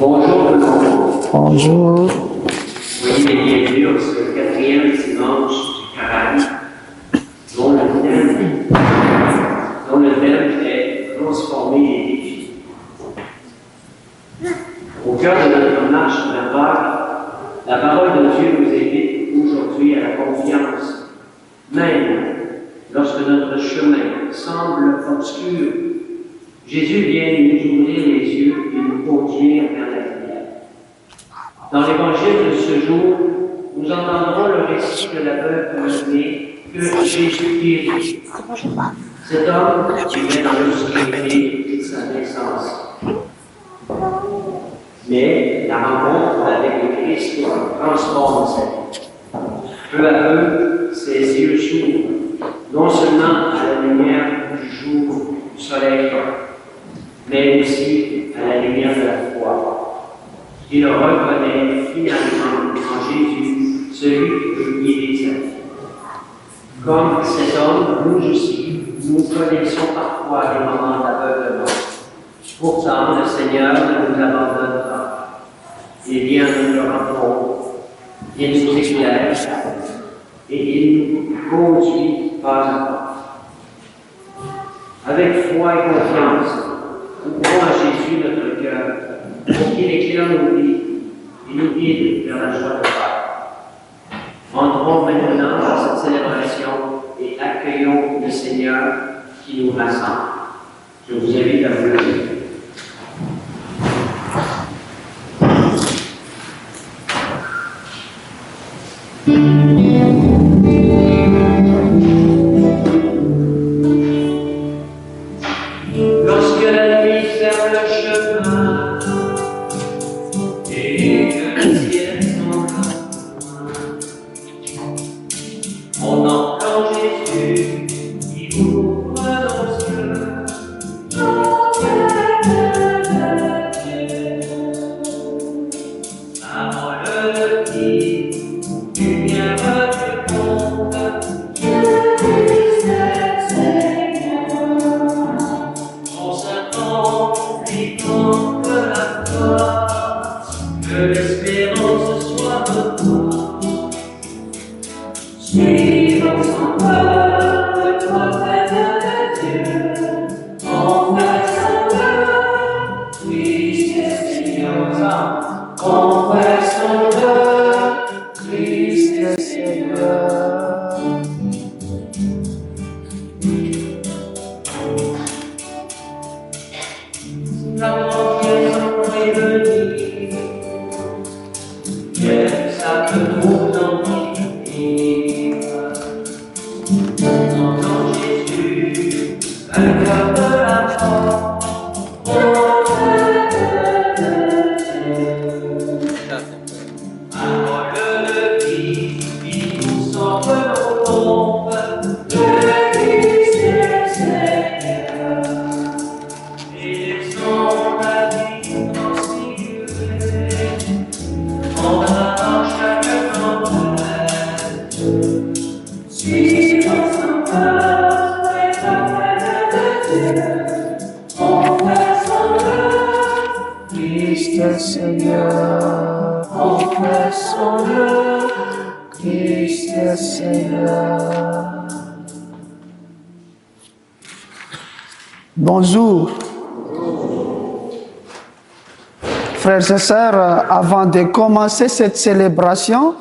Bonjour tout le monde. Bonjour. Soyez les bienvenus ce 4e dimanche du carême, dont le thème est transformer les défis. Au cœur de notre marche de la Pâques, la parole de Dieu nous invite aujourd'hui à la confiance, même lorsque notre chemin semble obscur. Jésus vient nous ouvrir les yeux et nous conduire vers la lumière. Dans l'évangile de ce jour, nous entendrons le récit de l'aveugle né que Jésus guérit. Cet homme vivait dans l'obscurité de sa naissance. Mais la rencontre avec le Christ transforme sa vie. Peu à peu, ses yeux s'ouvrent, non seulement à la lumière du jour, du soleil, mais aussi à la lumière de la foi. Il reconnaît finalement en Jésus celui qui peut guider sa vie. Comme cet homme, nous aussi, nous connaissons parfois des moments d'aveuglement. Pourtant, le Seigneur ne nous abandonne pas. Il vient nous rencontrer, il nous éclaire et il nous conduit pas à pas. Avec foi et confiance, nous ouvrons à Jésus notre cœur pour qu'il éclaire nos vies et nous guide vers la joie de Pâques. Entrons maintenant dans cette célébration et accueillons le Seigneur qui nous rassemble. Je vous invite à vous lever. Lorsque la nuit ferme le chemin et que le ciel s'en va, on entend Jésus qui ouvre nos yeux. Parole qui lumière du monde. Que l'espérance soit de toi. Suivons son peuple, le prophète de Dieu, confessons-le, Christ est Seigneur, confessons-le, Christ est Seigneur. La confiance est venue. Ça peut nous ennuyer. On entend Jésus, vainqueur de la mort. Parole de vie, qui nous sauve nos tombes. Le Christ est Seigneur. Et laissons la vie transfigurée. On va dans chaque campagne, suivons son peuple et prophète de Dieu, confessons-le, Christ est Seigneur, confessons-le, Christ est Seigneur. Bonjour. Frères et sœurs, avant de commencer cette célébration,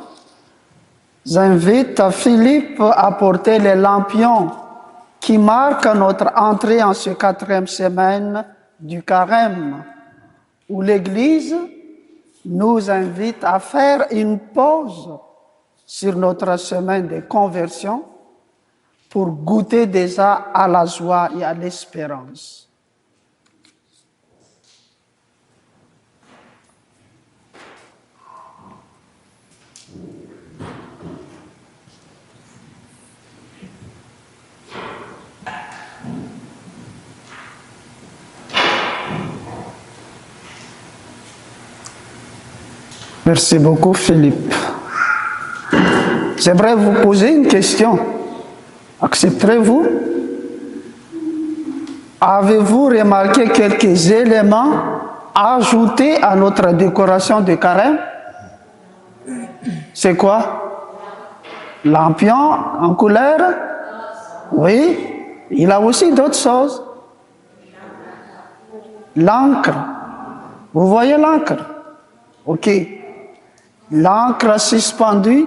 j'invite Philippe à porter les lampions qui marquent notre entrée en ce 4e semaine du carême, où l'Église nous invite à faire une pause sur notre semaine de conversion pour goûter déjà à la joie et à l'espérance. Merci beaucoup, Philippe. J'aimerais vous poser une question. Accepterez-vous? Avez-vous remarqué quelques éléments ajouter à notre décoration de carême, c'est quoi? Lampion en couleur? Oui, il a aussi d'autres choses. L'encre. Vous voyez l'encre? Ok. L'encre suspendue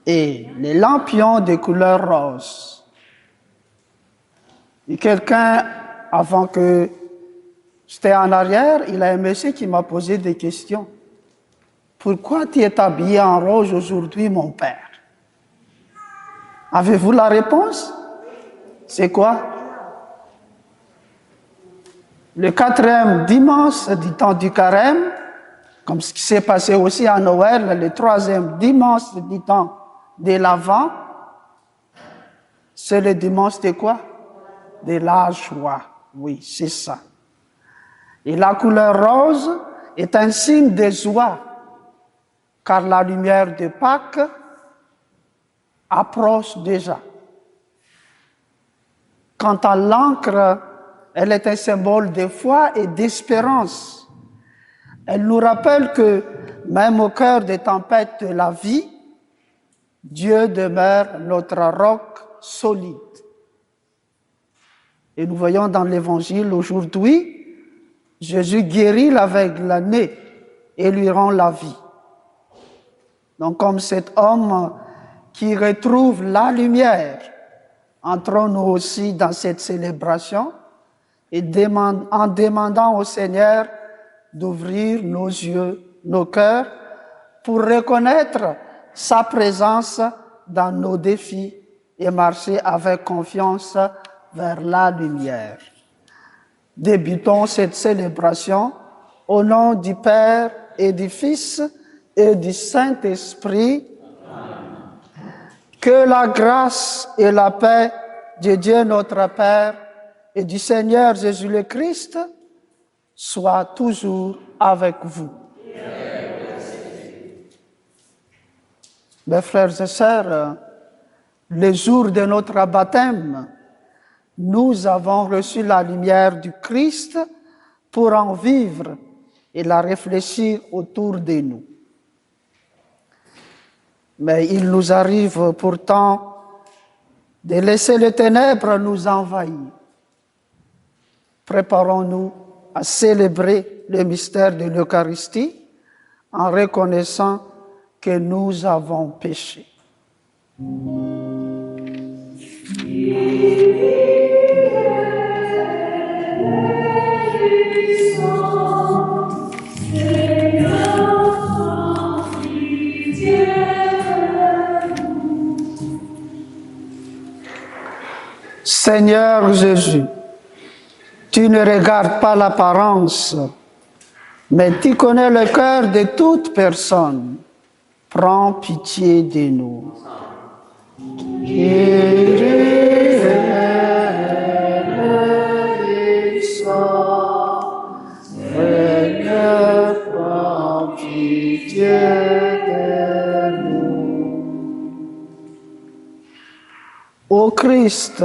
et les lampions de couleur rose. Et quelqu'un, avant que j'étais en arrière, il y a un monsieur qui m'a posé des questions. Pourquoi tu es habillé en rose aujourd'hui, mon père? Avez-vous la réponse? C'est quoi? Le 4e dimanche du temps du carême, comme ce qui s'est passé aussi à Noël, le 3e dimanche du temps de l'Avent, c'est le dimanche de quoi? De la joie. Oui, c'est ça. Et la couleur rose est un signe de joie, car la lumière de Pâques approche déjà. Quant à l'encre, elle est un symbole de foi et d'espérance. Elle nous rappelle que même au cœur des tempêtes de la vie, Dieu demeure notre roc solide. Et nous voyons dans l'Évangile aujourd'hui, Jésus guérit l'aveugle et lui rend la vie. Donc comme cet homme qui retrouve la lumière, entrons-nous aussi dans cette célébration et en demandant au Seigneur d'ouvrir nos yeux, nos cœurs, pour reconnaître sa présence dans nos défis et marcher avec confiance vers la lumière. Débutons cette célébration au nom du Père et du Fils et du Saint-Esprit. Que la grâce et la paix de Dieu notre Père et du Seigneur Jésus le Christ soient toujours avec vous. Mes frères et sœurs, le jour de notre baptême, nous avons reçu la lumière du Christ pour en vivre et la réfléchir autour de nous. Mais il nous arrive pourtant de laisser les ténèbres nous envahir. Préparons-nous à célébrer le mystère de l'Eucharistie en reconnaissant que nous avons péché. Seigneur Jésus, tu ne regardes pas l'apparence, mais tu connais le cœur de toute personne. Prends pitié de nous. Seigneur, prends pitié de nous. Ô Christ,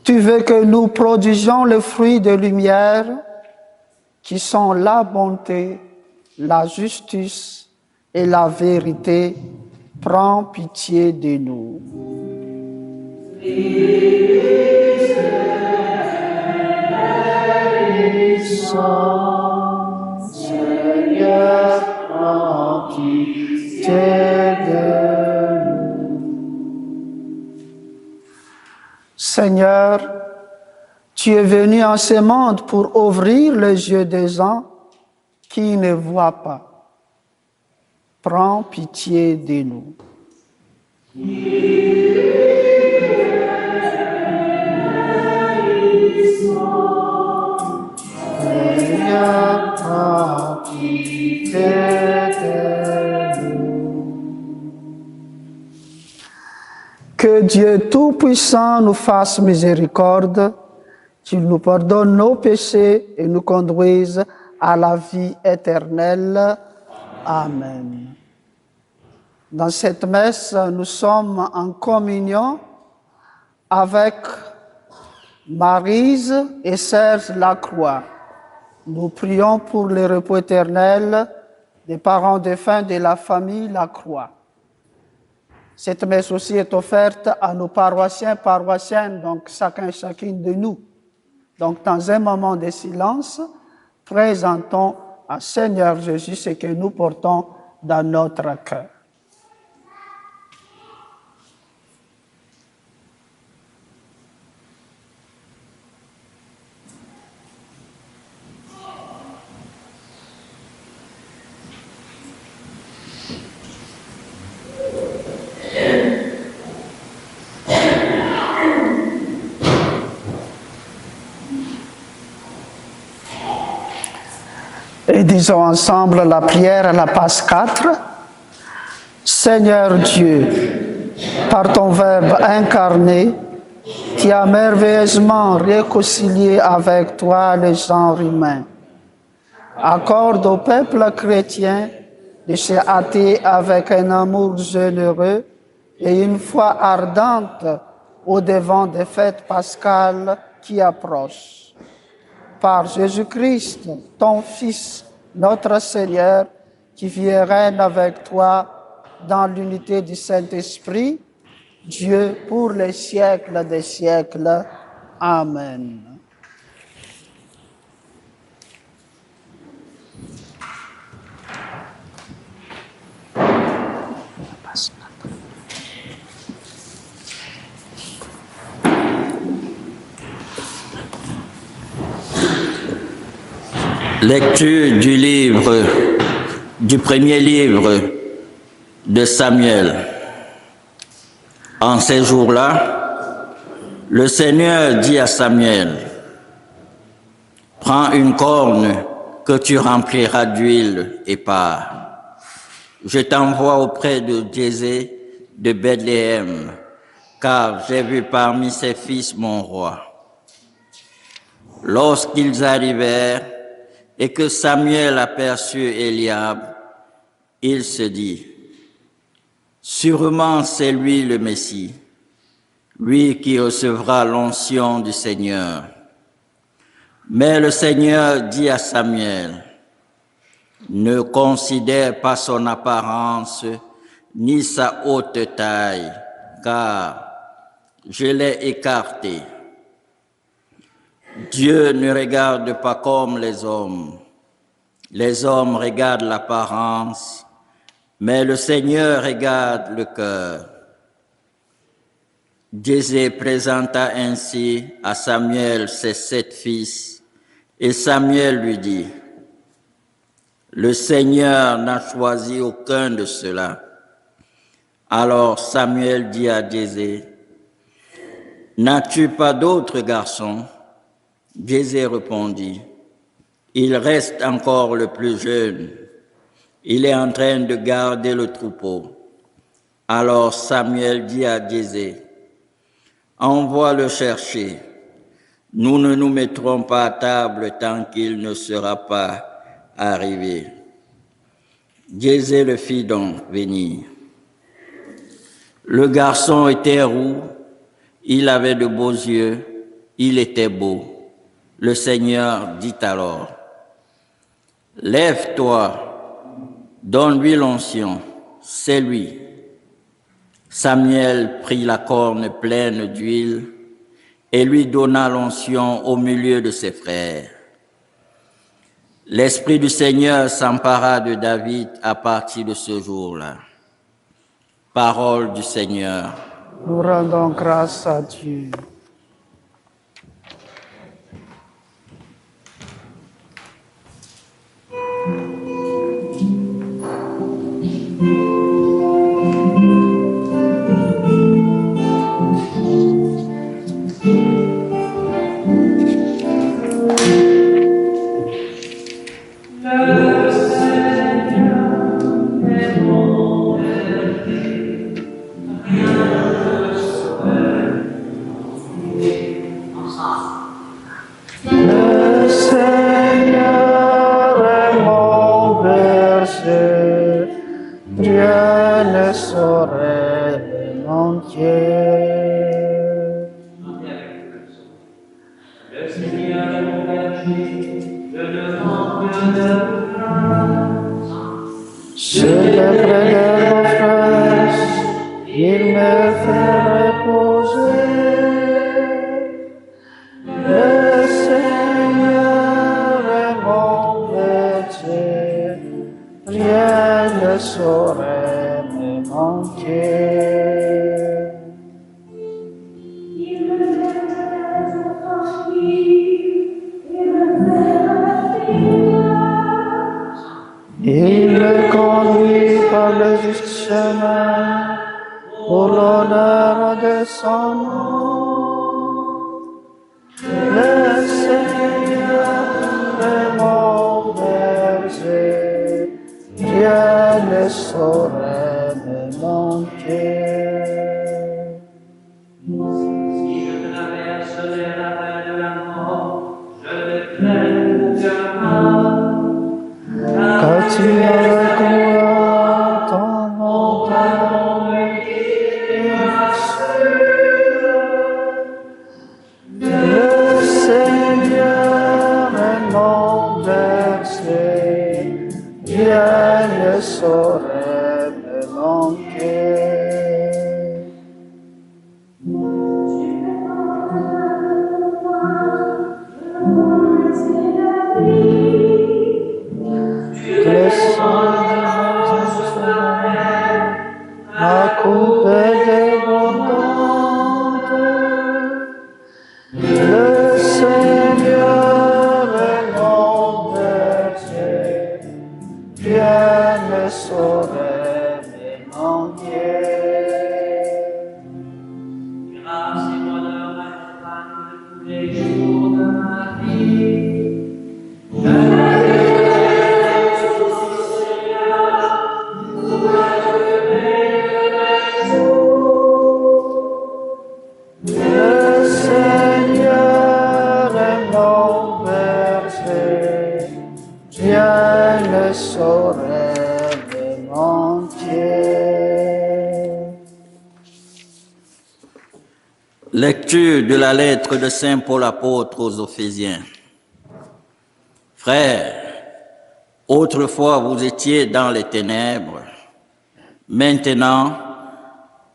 tu veux que nous produisions le fruit de lumière qui sont la bonté, la justice et la vérité. Prends pitié de nous. Seigneur, prends pitié de nous. Seigneur, tu es venu en ce monde pour ouvrir les yeux des gens qui ne voient pas. Prends pitié de nous. Seigneur, prends pitié de nous. Que Dieu Tout-Puissant nous fasse miséricorde, qu'il nous pardonne nos péchés et nous conduise à la vie éternelle. Amen. Dans cette messe, nous sommes en communion avec Maryse et Serge Lacroix. Nous prions pour le repos éternel des parents défunts de la famille Lacroix. Cette messe aussi est offerte à nos paroissiens, paroissiennes, donc chacun, chacune de nous. Donc, dans un moment de silence, présentons à Seigneur Jésus ce que nous portons dans notre cœur. Et disons ensemble la prière à la passe 4. Seigneur Dieu, par ton Verbe incarné, tu as merveilleusement réconcilié avec toi les genres humains. Accorde au peuple chrétien de se hâter avec un amour généreux et une foi ardente au-devant des fêtes pascales qui approchent. Par Jésus-Christ, ton Fils, notre Seigneur, qui vit et règne avec toi dans l'unité du Saint-Esprit, Dieu pour les siècles des siècles. Amen. Lecture du premier livre de Samuel. En ces jours-là, le Seigneur dit à Samuel, « Prends une corne que tu rempliras d'huile et pars. Je t'envoie auprès de Jésé de Bethléem, car j'ai vu parmi ses fils mon roi. » Lorsqu'ils arrivèrent, et que Samuel aperçut Eliab, il se dit, « Sûrement c'est lui le Messie, lui qui recevra l'onction du Seigneur. » Mais le Seigneur dit à Samuel, « Ne considère pas son apparence ni sa haute taille, car je l'ai écarté. Dieu ne regarde pas comme les hommes. Les hommes regardent l'apparence, mais le Seigneur regarde le cœur. » Jésé présenta ainsi à Samuel ses 7 fils, et Samuel lui dit, « Le Seigneur n'a choisi aucun de ceux-là. » Alors Samuel dit à Jésé, « N'as-tu pas d'autres garçons? » Jésé répondit, « Il reste encore le plus jeune. Il est en train de garder le troupeau. » Alors Samuel dit à Jésé, « Envoie le chercher. Nous ne nous mettrons pas à table tant qu'il ne sera pas arrivé. » Jésé le fit donc venir. Le garçon était roux, il avait de beaux yeux, il était beau. Le Seigneur dit alors, « Lève-toi, donne-lui l'onction, c'est lui. » Samuel prit la corne pleine d'huile et lui donna l'onction au milieu de ses frères. L'Esprit du Seigneur s'empara de David à partir de ce jour-là. Parole du Seigneur. Nous rendons grâce à Dieu. Le Seigneur est mon berger, je ne Je décrète vos frères, il me fait reposer. Le Seigneur est mon berger, rien ne saurait me manquer. Il me conduit par le juste chemin pour l'honneur de son nom. Le Seigneur est mon berger, rien ne saurait me manquer. Si je traverse les ravins de la mort, je ne crains aucun mal. Car tu es avec moi, ton montagne et ma sûre. Le Seigneur est mon berger, rien ne saurait me manquer. Le Seigneur ma coupe est débordante. Le Seigneur est mon berger, rien ne saurait me manquer. Grâce et bonheur m'accompagnent tous les jours de ma vie. Le Seigneur est mon berger, rien ne saurait me manquer. Lecture de la lettre de Saint Paul apôtre aux Éphésiens. Frères, autrefois vous étiez dans les ténèbres, maintenant,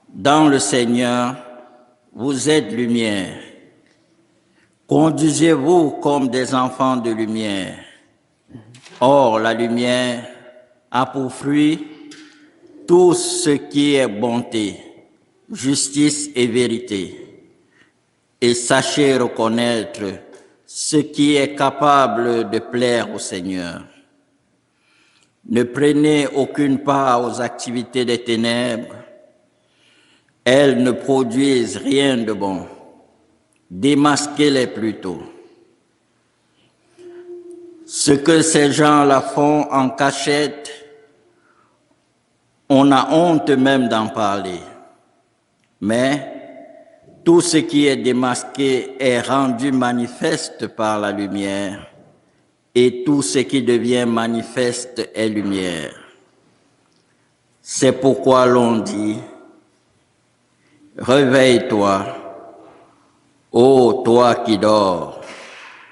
dans le Seigneur, vous êtes lumière. Conduisez-vous comme des enfants de lumière. Or, la lumière a pour fruit tout ce qui est bonté, justice et vérité. Et sachez reconnaître ce qui est capable de plaire au Seigneur. Ne prenez aucune part aux activités des ténèbres. Elles ne produisent rien de bon. Démasquez-les plutôt. Ce que ces gens-là font en cachette, on a honte même d'en parler. Mais tout ce qui est démasqué est rendu manifeste par la lumière, et tout ce qui devient manifeste est lumière. C'est pourquoi l'on dit: réveille-toi, ô toi qui dors,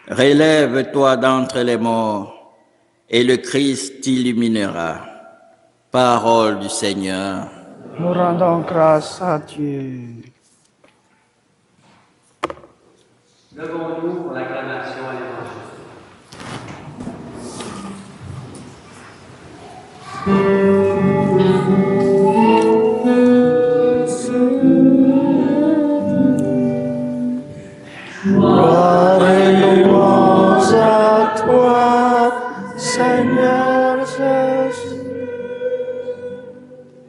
relève-toi d'entre les morts, et le Christ t'illuminera. Parole du Seigneur. Nous rendons grâce à Dieu. Levons-nous pour l'acclamation à l'Évangile. Gloire et louange à toi, Seigneur Jésus.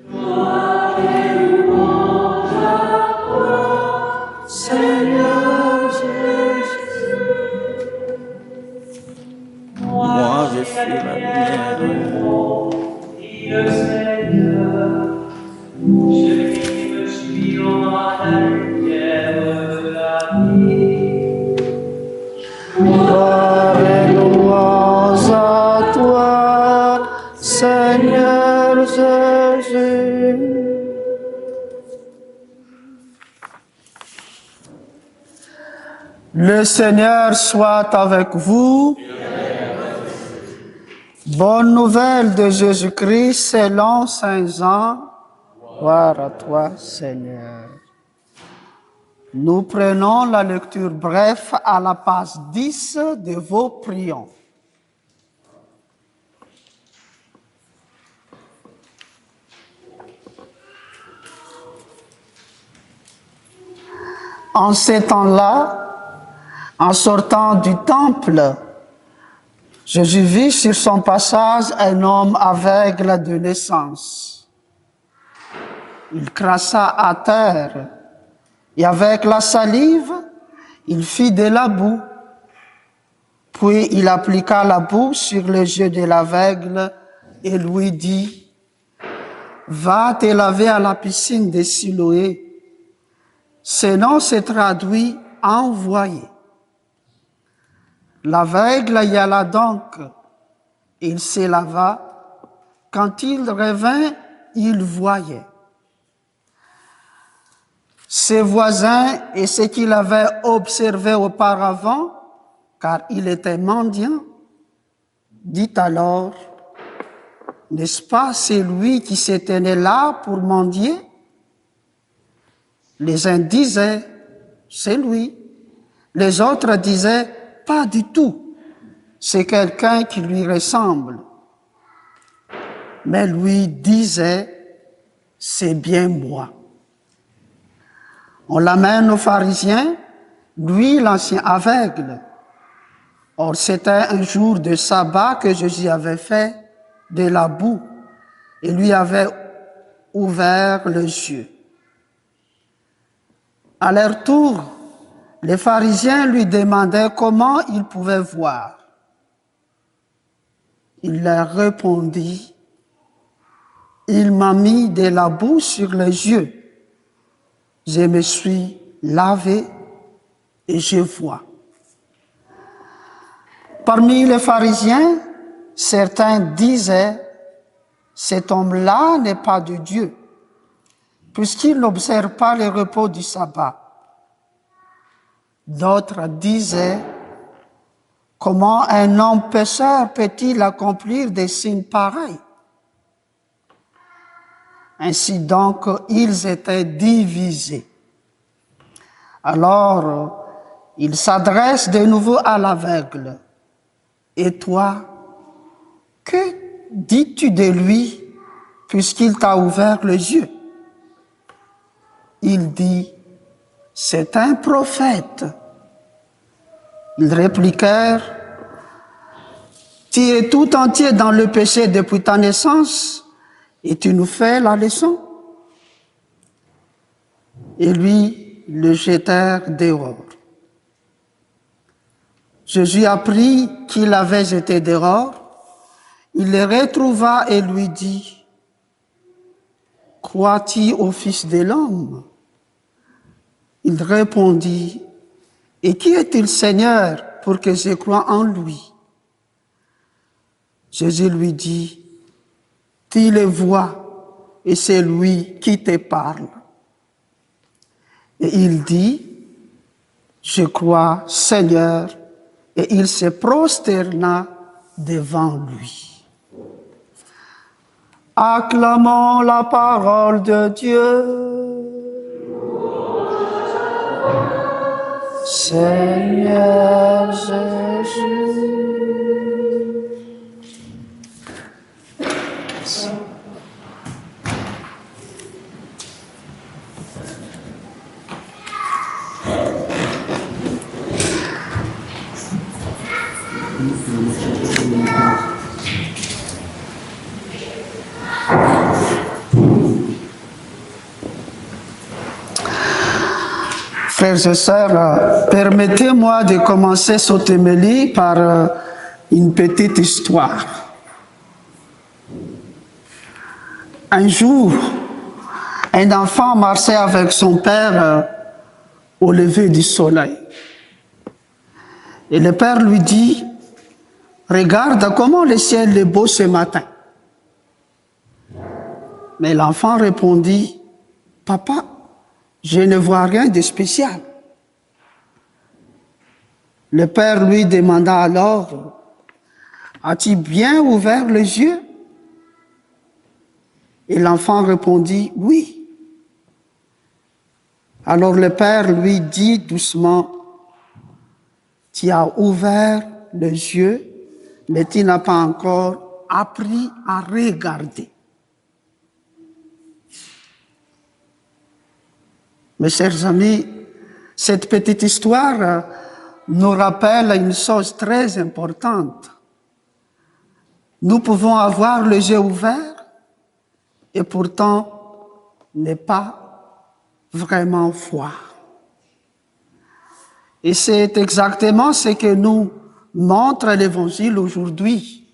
Gloire et louange à toi, Seigneur Jésus. Moi, je suis la lumière. Dit le Seigneur, celui qui me suit aura la lumière de la vie. Gloire et louange à toi, Seigneur Jésus. Le Seigneur soit avec vous. Bonne nouvelle de Jésus-Christ selon Saint Jean. Gloire à toi, Seigneur. Nous prenons la lecture brève à la page 10 de vos prions. En ces temps-là, en sortant du temple, Jésus vit sur son passage un homme aveugle de naissance. Il cracha à terre et avec la salive, il fit de la boue. Puis il appliqua la boue sur les yeux de l'aveugle et lui dit, « Va te laver à la piscine de Siloé. » Ce nom se traduit « envoyé ». L'aveugle y alla donc. Il se lava. Quand il revint, il voyait. Ses voisins et ceux qu'il avait observés auparavant, car il était mendiant, dit alors, « N'est-ce pas celui qui se tenait là pour mendier ?» Les uns disaient, « C'est lui ». Les autres disaient, « Pas du tout, c'est quelqu'un qui lui ressemble. » Mais lui disait, « C'est bien moi. » On l'amène aux pharisiens, lui l'ancien aveugle. Or, c'était un jour de sabbat que Jésus avait fait de la boue et lui avait ouvert les yeux. À leur tour, les pharisiens lui demandaient comment il pouvait voir. Il leur répondit, « Il m'a mis de la boue sur les yeux. Je me suis lavé et je vois. » Parmi les pharisiens, certains disaient, « Cet homme-là n'est pas de Dieu, puisqu'il n'observe pas le repos du sabbat. » D'autres disaient, « Comment un homme pécheur peut-il accomplir des signes pareils? » Ainsi donc, ils étaient divisés. Alors, il s'adresse de nouveau à l'aveugle. « Et toi, que dis-tu de lui puisqu'il t'a ouvert les yeux? » Il dit, « C'est un prophète. » Ils répliquèrent, « Tu es tout entier dans le péché depuis ta naissance et tu nous fais la leçon. » Et lui, le jetèrent dehors. Jésus apprit qu'il avait jeté dehors. Il le retrouva et lui dit, « Crois-tu au Fils de l'homme? » Il répondit, « Et qui est-il, Seigneur, pour que je croie en lui? » Jésus lui dit, « Tu le vois, et c'est lui qui te parle. » Et il dit, « Je crois, Seigneur. » Et il se prosterna devant lui. Acclamons la parole de Dieu. Seigneur Jésus. Frères et sœurs, permettez-moi de commencer cette homélie par une petite histoire. Un jour, un enfant marchait avec son père au lever du soleil. Et le père lui dit, « Regarde comment le ciel est beau ce matin. » Mais l'enfant répondit, « Papa, je ne vois rien de spécial. » Le père lui demanda alors, As-tu bien ouvert les yeux? Et l'enfant répondit, oui. Alors le père lui dit doucement, tu as ouvert les yeux, mais tu n'as pas encore appris à regarder. Mes chers amis, cette petite histoire nous rappelle une chose très importante. Nous pouvons avoir les yeux ouverts et pourtant ne pas vraiment voir. Et c'est exactement ce que nous montre l'Évangile aujourd'hui.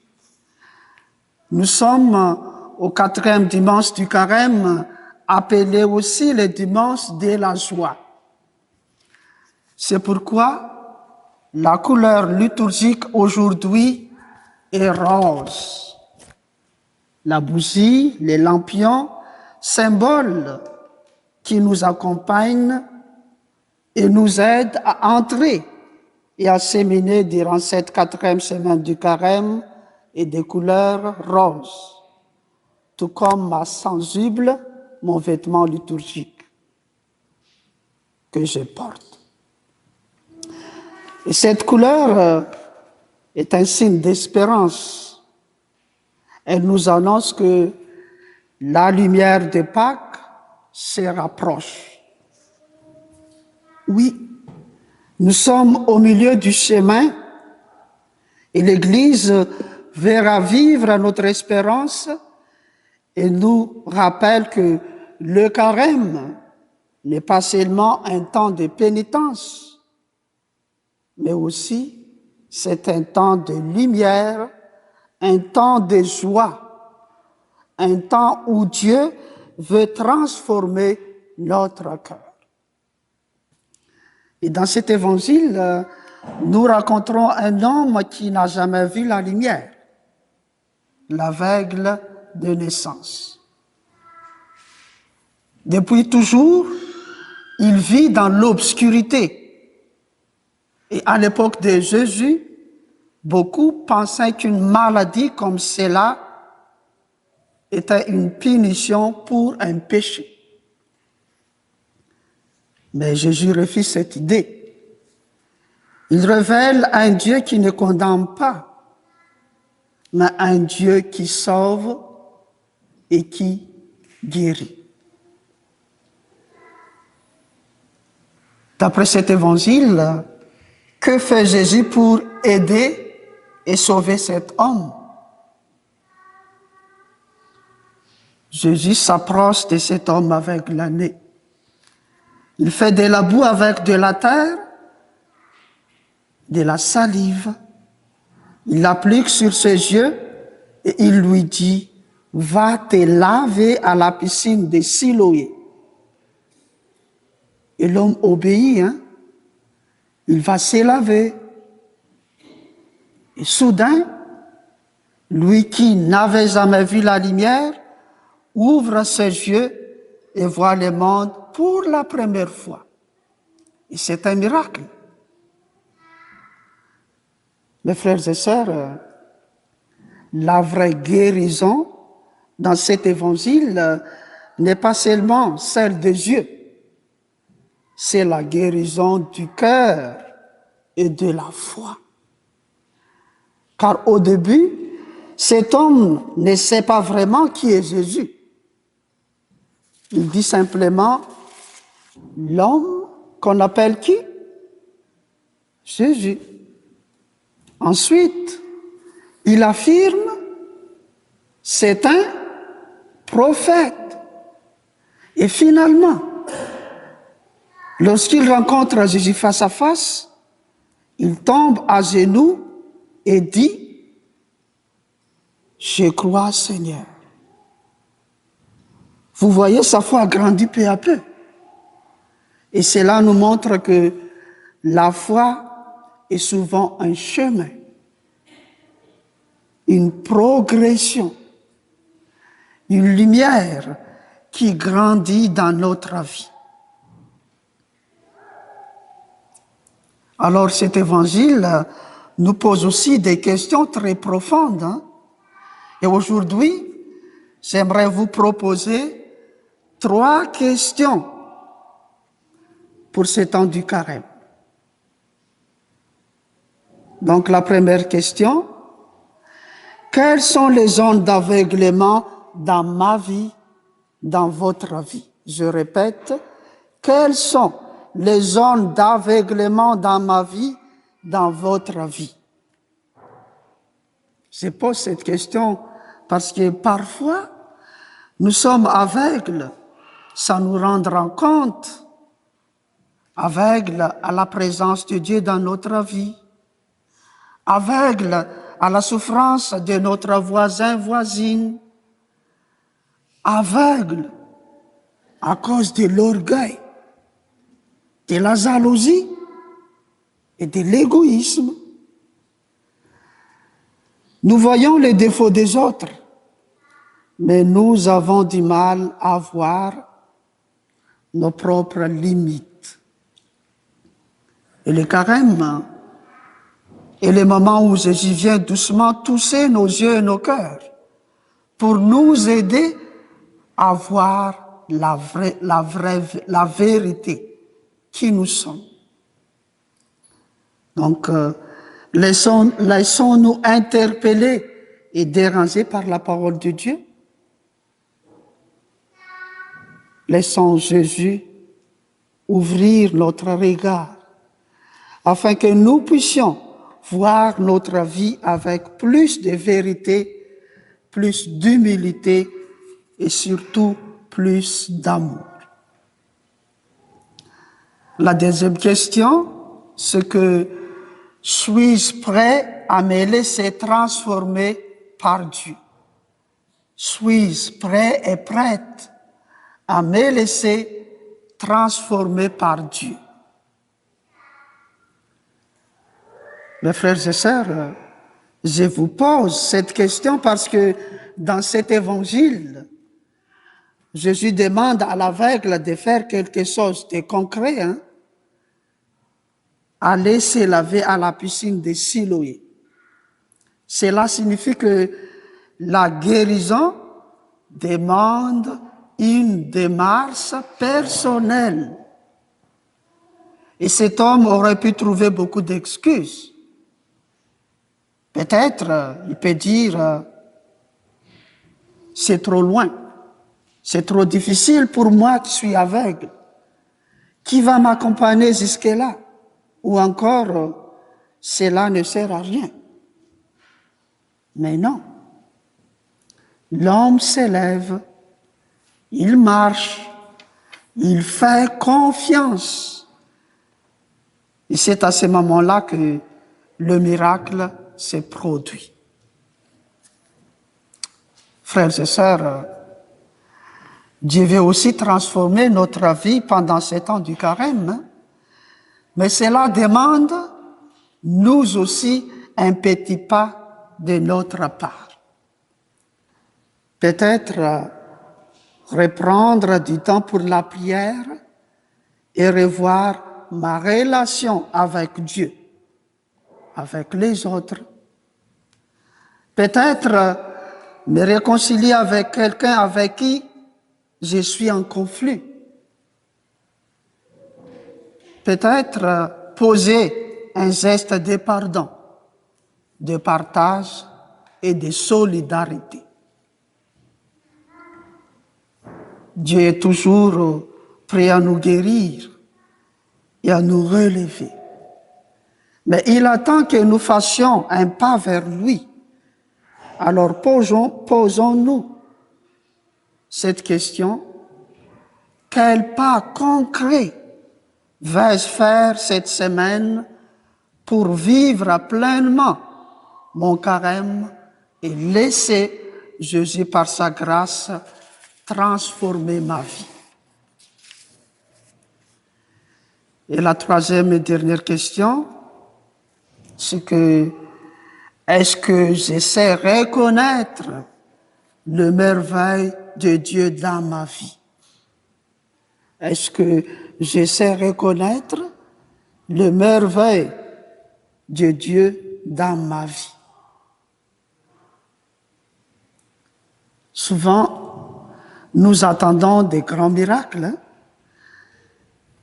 Nous sommes au 4e dimanche du Carême, appelé aussi le dimanche de la joie. C'est pourquoi la couleur liturgique aujourd'hui est rose. La bougie, les lampions, symboles qui nous accompagnent et nous aident à entrer et à séminer durant cette 4e semaine du Carême et des couleurs roses, tout comme ma sensible, mon vêtement liturgique que je porte. Et cette couleur est un signe d'espérance. Elle nous annonce que la lumière de Pâques se rapproche. Oui, nous sommes au milieu du chemin et l'Église verra vivre notre espérance et nous rappelle que le Carême n'est pas seulement un temps de pénitence, mais aussi c'est un temps de lumière, un temps de joie, un temps où Dieu veut transformer notre cœur. Et dans cet évangile, nous rencontrons un homme qui n'a jamais vu la lumière, l'aveugle de naissance. Depuis toujours, il vit dans l'obscurité. Et à l'époque de Jésus, beaucoup pensaient qu'une maladie comme cela était une punition pour un péché. Mais Jésus refuse cette idée. Il révèle un Dieu qui ne condamne pas, mais un Dieu qui sauve et qui guérit. D'après cet évangile, que fait Jésus pour aider et sauver cet homme? Jésus s'approche de cet homme avec le nez. Il fait de la boue avec de la terre, de la salive. Il l'applique sur ses yeux et il lui dit, va te laver à la piscine de Siloé. Et l'homme obéit, il va se laver. Et soudain, lui qui n'avait jamais vu la lumière, ouvre ses yeux et voit le monde pour la première fois. Et c'est un miracle. Mes frères et sœurs, la vraie guérison dans cet évangile n'est pas seulement celle des yeux, c'est la guérison du cœur et de la foi. Car au début, cet homme ne sait pas vraiment qui est Jésus. Il dit simplement, l'homme qu'on appelle qui? Jésus. Ensuite, il affirme, c'est un prophète. Et finalement, lorsqu'il rencontre Jésus face à face, il tombe à genoux et dit, je crois Seigneur. Vous voyez, sa foi grandit peu à peu. Et cela nous montre que la foi est souvent un chemin, une progression, une lumière qui grandit dans notre vie. Alors cet évangile nous pose aussi des questions très profondes. Hein? Et aujourd'hui, j'aimerais vous proposer 3 questions pour ce temps du carême. Donc la première question, quelles sont les zones d'aveuglement dans ma vie, dans votre vie? Je répète, quelles sont les zones d'aveuglement dans ma vie, dans votre vie? Je pose cette question parce que parfois, nous sommes aveugles sans nous rendre compte, aveugles à la présence de Dieu dans notre vie, aveugles à la souffrance de notre voisin, voisine, aveugles à cause de l'orgueil, de la jalousie et de l'égoïsme. Nous voyons les défauts des autres, mais nous avons du mal à voir nos propres limites. Et le carême est le moment où Jésus vient doucement toucher nos yeux et nos cœurs pour nous aider à voir la vérité qui nous sommes. Donc, laissons-nous interpeller et déranger par la parole de Dieu. Laissons Jésus ouvrir notre regard afin que nous puissions voir notre vie avec plus de vérité, plus d'humilité et surtout plus d'amour. La deuxième question, c'est que suis-je prêt à me laisser transformer par Dieu? Suis-je prêt et prête à me laisser transformer par Dieu? Mes frères et sœurs, je vous pose cette question parce que dans cet évangile, Jésus demande à l'aveugle de faire quelque chose de concret, hein? Aller se laver à la piscine de Siloé. Cela signifie que la guérison demande une démarche personnelle. Et cet homme aurait pu trouver beaucoup d'excuses. Peut-être, il peut dire, c'est trop loin, c'est trop difficile pour moi qui suis aveugle. Qui va m'accompagner jusque-là? Ou encore, cela ne sert à rien. Mais non. L'homme s'élève, il marche, il fait confiance. Et c'est à ce moment-là que le miracle se produit. Frères et sœurs, Dieu veut aussi transformer notre vie pendant ces temps du carême, hein? Mais cela demande, nous aussi, un petit pas de notre part. Peut-être reprendre du temps pour la prière et revoir ma relation avec Dieu, avec les autres. Peut-être me réconcilier avec quelqu'un avec qui je suis en conflit. Peut-être poser un geste de pardon, de partage et de solidarité. Dieu est toujours prêt à nous guérir et à nous relever. Mais il attend que nous fassions un pas vers lui. Alors posons-nous cette question. Quel pas concret vais-je faire cette semaine pour vivre pleinement mon carême et laisser Jésus par sa grâce transformer ma vie? Et la troisième et dernière question, c'est que est-ce que je sais reconnaître le merveille de Dieu dans ma vie? Est-ce que je sais reconnaître le merveille de Dieu dans ma vie. Souvent, nous attendons des grands miracles, hein?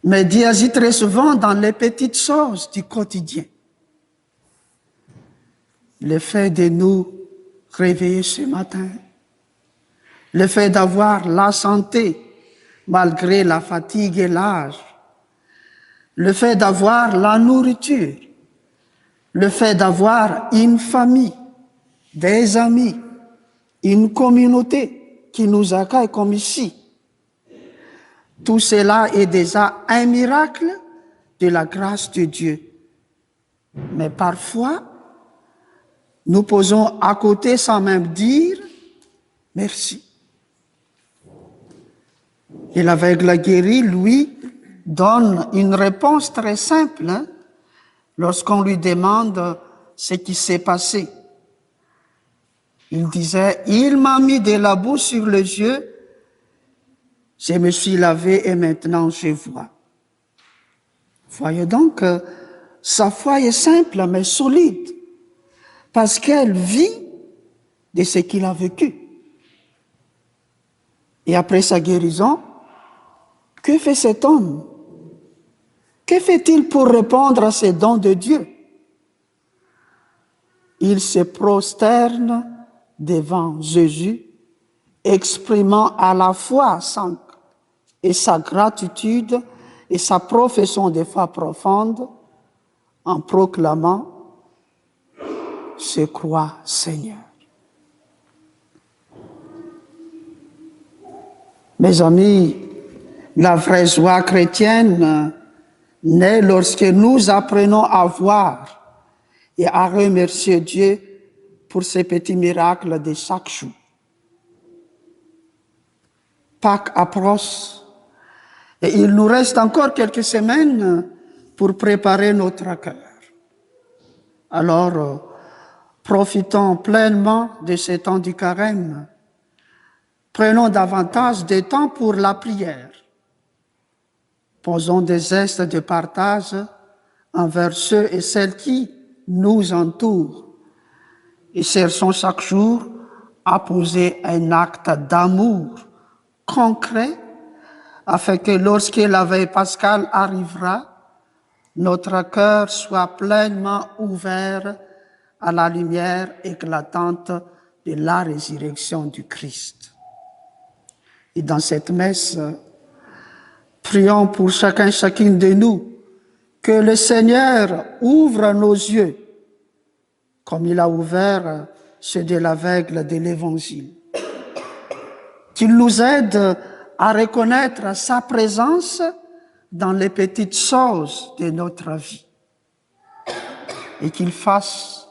Mais Dieu agit très souvent dans les petites choses du quotidien. Le fait de nous réveiller ce matin, le fait d'avoir la santé malgré la fatigue et l'âge, le fait d'avoir la nourriture, le fait d'avoir une famille, des amis, une communauté qui nous accueille comme ici. Tout cela est déjà un miracle de la grâce de Dieu. Mais parfois, nous posons à côté sans même dire merci. Et l'aveugle guéri, lui, donne une réponse très simple, hein, lorsqu'on lui demande ce qui s'est passé. Il disait, il m'a mis de la boue sur les yeux, je me suis lavé et maintenant je vois. Voyez donc que sa foi est simple mais solide, parce qu'elle vit de ce qu'il a vécu. Et après sa guérison, que fait cet homme? Que fait-il pour répondre à ces dons de Dieu? Il se prosterne devant Jésus, exprimant à la fois sa gratitude et sa profession de foi profonde en proclamant « Je crois, Seigneur ». Mes amis, la vraie joie chrétienne naît lorsque nous apprenons à voir et à remercier Dieu pour ces petits miracles de chaque jour. Pâques approche et il nous reste encore quelques semaines pour préparer notre cœur. Alors, profitons pleinement de ce temps du carême. Prenons davantage de temps pour la prière. Posons des gestes de partage envers ceux et celles qui nous entourent. Et cherchons chaque jour à poser un acte d'amour concret afin que lorsque la veille pascale arrivera, notre cœur soit pleinement ouvert à la lumière éclatante de la résurrection du Christ. Et dans cette messe, prions pour chacune de nous que le Seigneur ouvre nos yeux comme il a ouvert ceux de l'aveugle de l'Évangile. Qu'il nous aide à reconnaître sa présence dans les petites choses de notre vie et qu'il fasse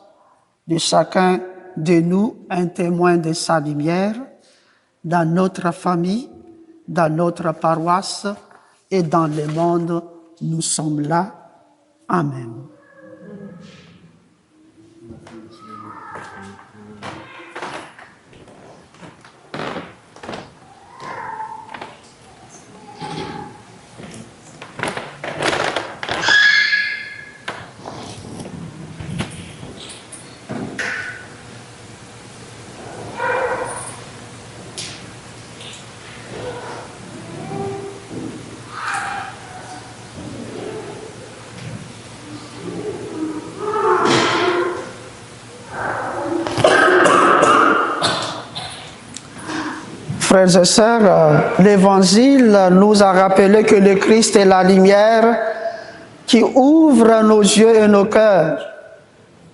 de chacun de nous un témoin de sa lumière dans notre famille, dans notre paroisse et dans le monde. Nous sommes là. Amen. Frères et sœurs, l'Évangile nous a rappelé que le Christ est la lumière qui ouvre nos yeux et nos cœurs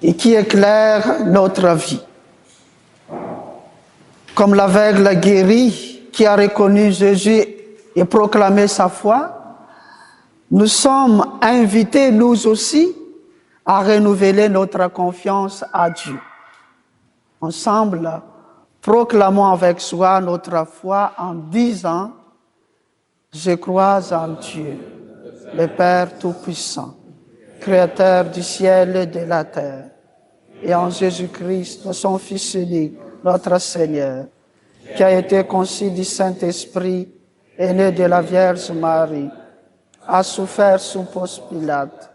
et qui éclaire notre vie. Comme l'aveugle guéri qui a reconnu Jésus et proclamé sa foi, nous sommes invités, nous aussi, à renouveler notre confiance à Dieu. Ensemble, proclamons avec soi notre foi en disant « Je crois en Dieu, le Père Tout-Puissant, Créateur du ciel et de la terre, et en Jésus-Christ, son Fils unique, notre Seigneur, qui a été conçu du Saint-Esprit, est né de la Vierge Marie, a souffert sous Ponce Pilate,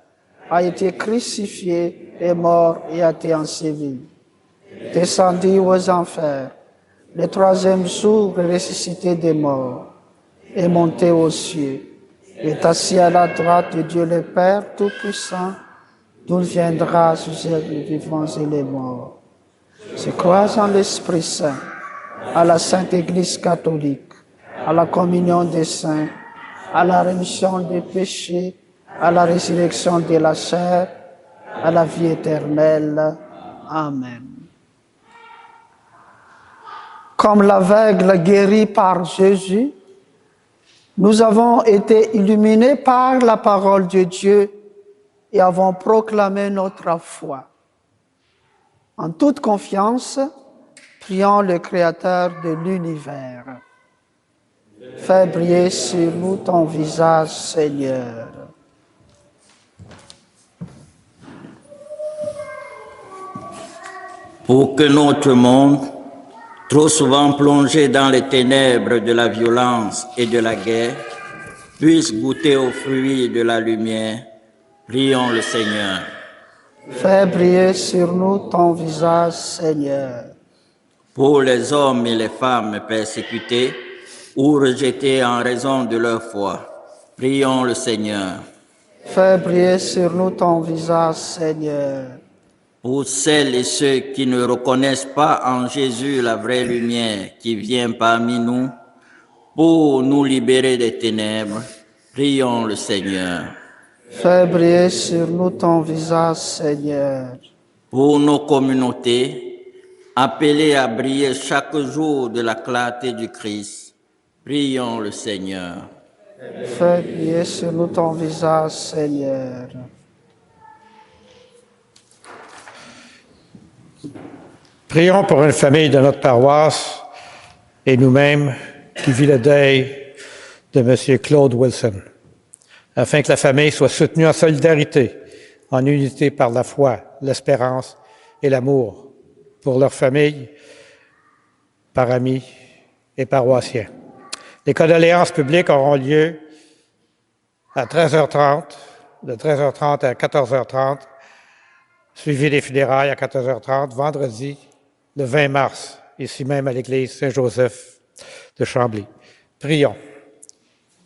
a été crucifié, est mort et a été enseveli, descendu aux enfers, le troisième jour ressuscité des morts, est monté aux cieux, est assis à la droite de Dieu le Père Tout-Puissant, d'où viendra juger les vivants et les morts. Je crois en l'Esprit Saint, à la Sainte Église catholique, à la communion des saints, à la rémission des péchés, à la résurrection de la chair, à la vie éternelle. Amen. Comme l'aveugle guéri par Jésus, nous avons été illuminés par la parole de Dieu et avons proclamé notre foi. En toute confiance, prions le Créateur de l'univers. Fais briller sur nous ton visage, Seigneur. Pour que notre monde, trop souvent plongé dans les ténèbres de la violence et de la guerre, puisse goûter aux fruits de la lumière, prions le Seigneur. Fais briller sur nous ton visage, Seigneur. Pour les hommes et les femmes persécutés ou rejetés en raison de leur foi, prions le Seigneur. Fais briller sur nous ton visage, Seigneur. Pour celles et ceux qui ne reconnaissent pas en Jésus la vraie lumière qui vient parmi nous, pour nous libérer des ténèbres, prions le Seigneur. Fais briller sur nous ton visage, Seigneur. Pour nos communautés, appelées à briller chaque jour de la clarté du Christ, prions le Seigneur. Fais briller sur nous ton visage, Seigneur. Prions pour une famille de notre paroisse et nous-mêmes qui vit le deuil de M. Claude Wilson, afin que la famille soit soutenue en solidarité, en unité par la foi, l'espérance et l'amour pour leur famille, par amis et paroissiens. Les condoléances publiques auront lieu à 13h30, de 13h30 à 14h30, suivi des funérailles à 14h30, vendredi, le 20 mars, ici même à l'église Saint-Joseph de Chambly. Prions.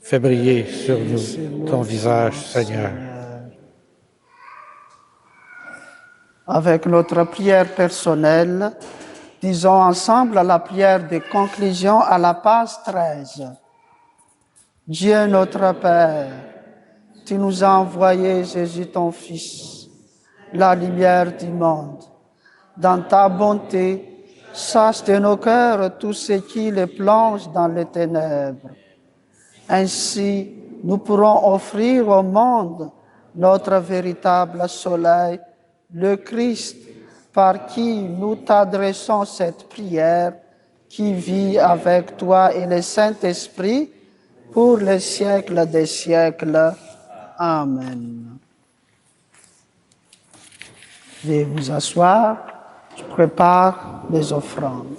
Fais briller sur nous ton visage, Seigneur. Avec notre prière personnelle, disons ensemble la prière de conclusion à la page 13. Dieu notre Père, tu nous as envoyé Jésus ton Fils, la lumière du monde. Dans ta bonté, chasse de nos cœurs tout ce qui les plonge dans les ténèbres. Ainsi, nous pourrons offrir au monde notre véritable soleil, le Christ, par qui nous t'adressons cette prière, qui vit avec toi et le Saint-Esprit pour les siècles des siècles. Amen. Veuillez vous asseoir. Je prépare les offrandes.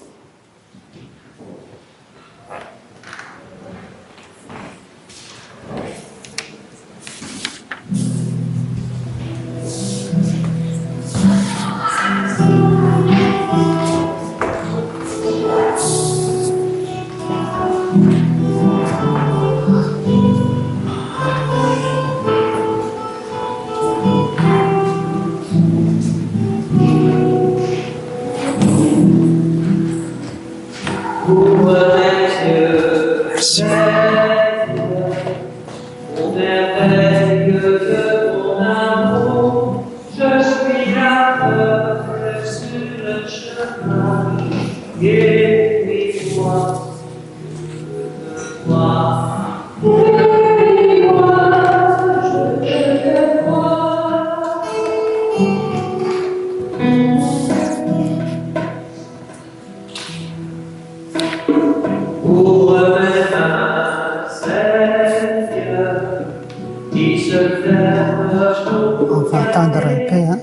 On va attendre un peu, hein?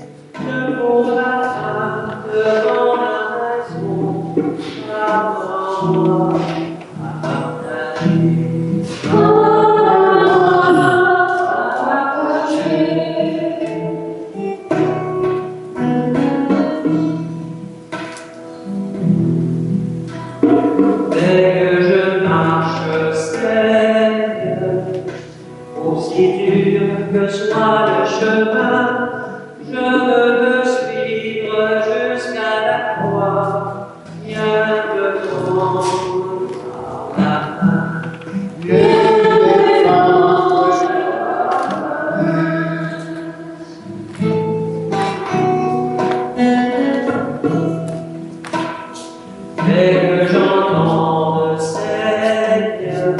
et que j'entende, Seigneur,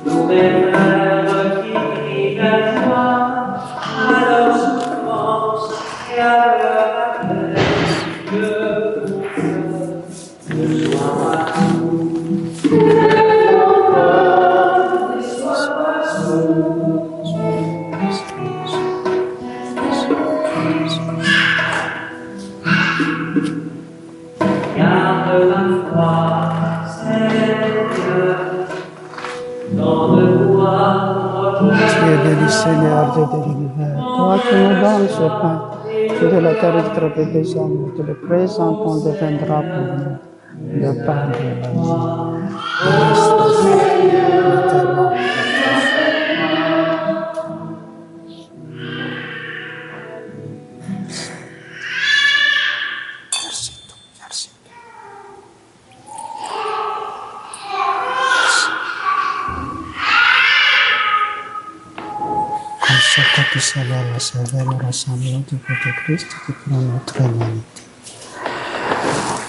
tous mes frères qui crient vers toi, à leur souffrance et à leur appel, que ton cœur soit partout. Garde ma foi, Seigneur, dans le bois, Tu es béni, Seigneur, Dieu de l'univers. Toi qui nous donnes ce pain, tu de la terre extravée des hommes, nous te le présentons, deviendra pour nous le pain de la vie. Éternellement. Merci. Comme chacun qui s'élève à servir au rassemblement du corps de Christ qui prend notre humanité.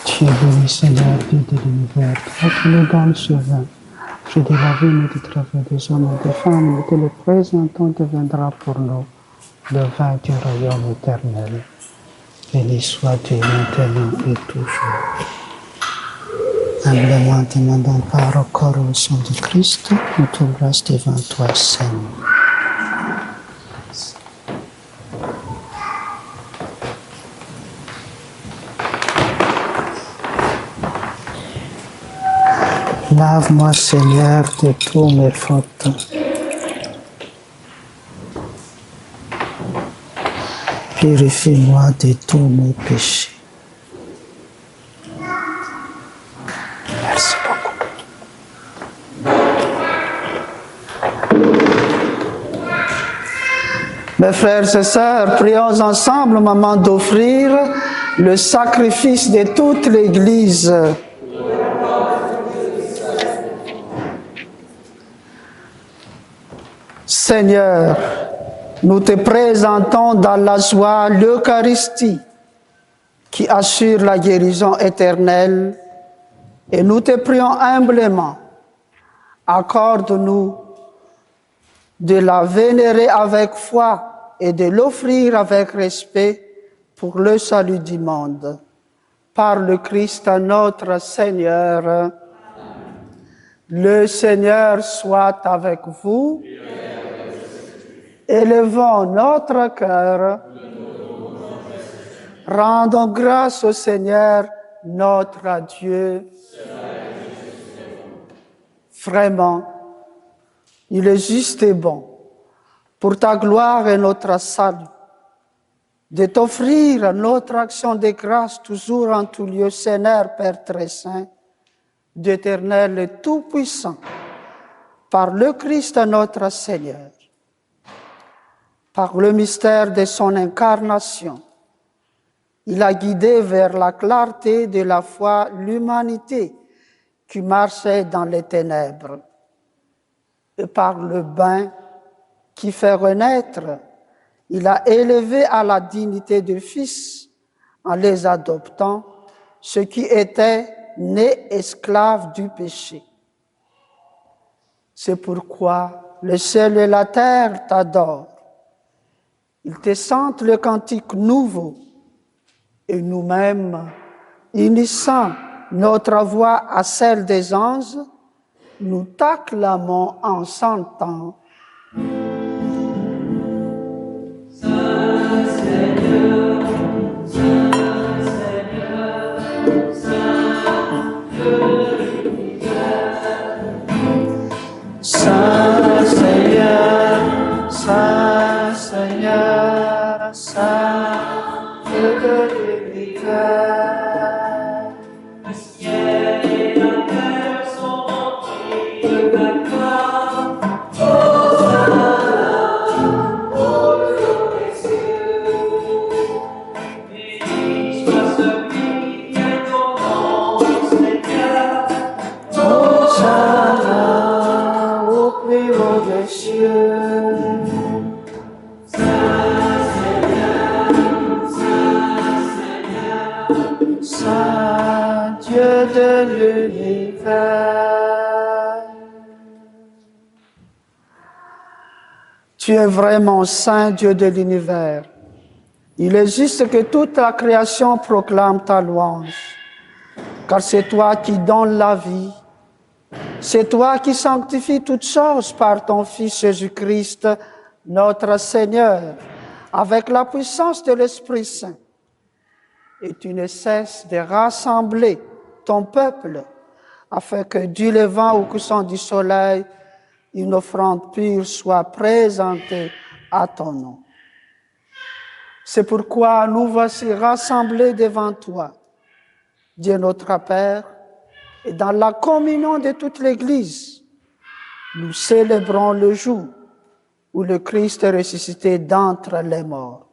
Tu es béni, Seigneur, Dieu de l'univers, toi qui nous donnes ce vin, fruit de la vie et du travail des hommes et des femmes, nous te le présentons, deviendra pour nous le vin du royaume éternel. Béni soit Dieu maintenant et toujours. Humblement demandant par au corps et au sang de Christ, notre grâce devant toi, Seigneur. Lave-moi, Seigneur, de toutes mes fautes. Purifie-moi de tous mes péchés. Merci beaucoup. Mes frères et sœurs, prions ensemble au moment d'offrir le sacrifice de toute l'Église. Seigneur, nous te présentons dans la joie l'Eucharistie qui assure la guérison éternelle et nous te prions humblement, accorde-nous de la vénérer avec foi et de l'offrir avec respect pour le salut du monde. Par le Christ notre Seigneur. Le Seigneur soit avec vous. Élevons notre cœur. Rendons grâce au Seigneur, notre Dieu. Vraiment, il est juste et bon, pour ta gloire et notre salut, de t'offrir notre action de grâce toujours en tout lieu, Seigneur, Père très saint, d'Éternel et tout-puissant, par le Christ notre Seigneur, par le mystère de son incarnation. Il a guidé vers la clarté de la foi l'humanité qui marchait dans les ténèbres. Et par le bain qui fait renaître, il a élevé à la dignité de fils en les adoptant ceux qui étaient nés esclaves du péché. C'est pourquoi le ciel et la terre t'adorent. Ils te sentent le cantique nouveau et nous-mêmes, unissant notre voix à celle des anges, nous t'acclamons en chantant. Saint Seigneur, Saint Seigneur, Saint Dieu de l'univers. Le ciel et la terre sont remplis de ta gloire. Hosanna, au des cieux. Béni soit celui qui est au nom du Seigneur. de l'univers. Tu es vraiment saint, Dieu de l'univers. Il est juste que toute la création proclame ta louange, car c'est toi qui donnes la vie. C'est toi qui sanctifies toutes choses par ton Fils Jésus-Christ, notre Seigneur, avec la puissance de l'Esprit Saint. Et tu ne cesses de rassembler ton peuple, afin que du levant au couchant du soleil, une offrande pure soit présentée à ton nom. C'est pourquoi nous voici rassemblés devant toi, Dieu notre Père, et dans la communion de toute l'Église, nous célébrons le jour où le Christ est ressuscité d'entre les morts.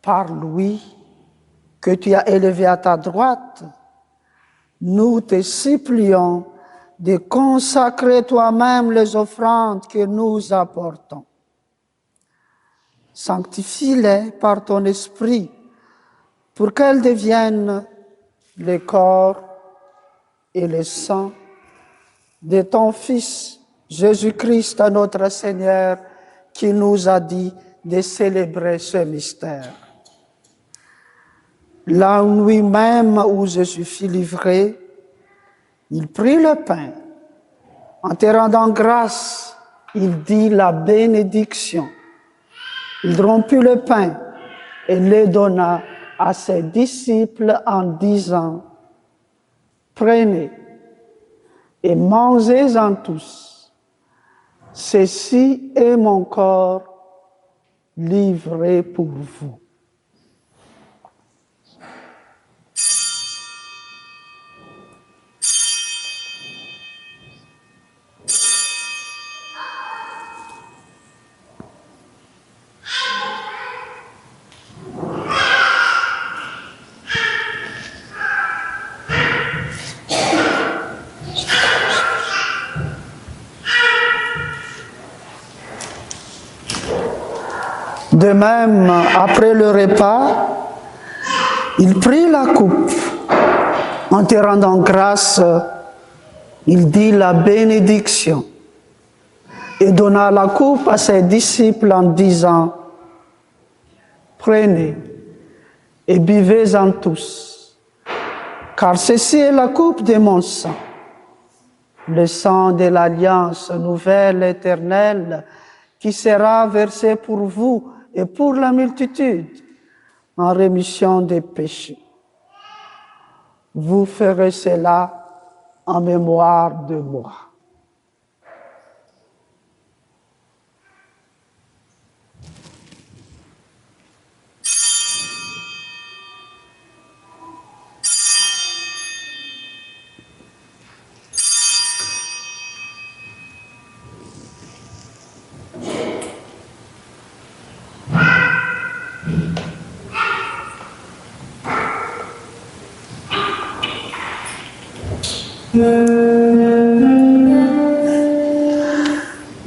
Par lui, que tu as élevé à ta droite, nous te supplions de consacrer toi-même les offrandes que nous apportons. Sanctifie-les par ton esprit pour qu'elles deviennent le corps et le sang de ton Fils, Jésus-Christ, notre Seigneur, qui nous a dit de célébrer ce mystère. La nuit même où Jésus fut livré, il prit le pain. En te rendant grâce, il dit la bénédiction. Il rompit le pain et le donna à ses disciples en disant, « Prenez et mangez-en tous. Ceci est mon corps livré pour vous. » De même, après le repas, il prit la coupe. En te rendant grâce, il dit la bénédiction et donna la coupe à ses disciples en disant, « Prenez et buvez-en tous, car ceci est la coupe de mon sang, le sang de l'alliance nouvelle éternelle qui sera versé pour vous et pour la multitude en rémission des péchés. Vous ferez cela en mémoire de moi. »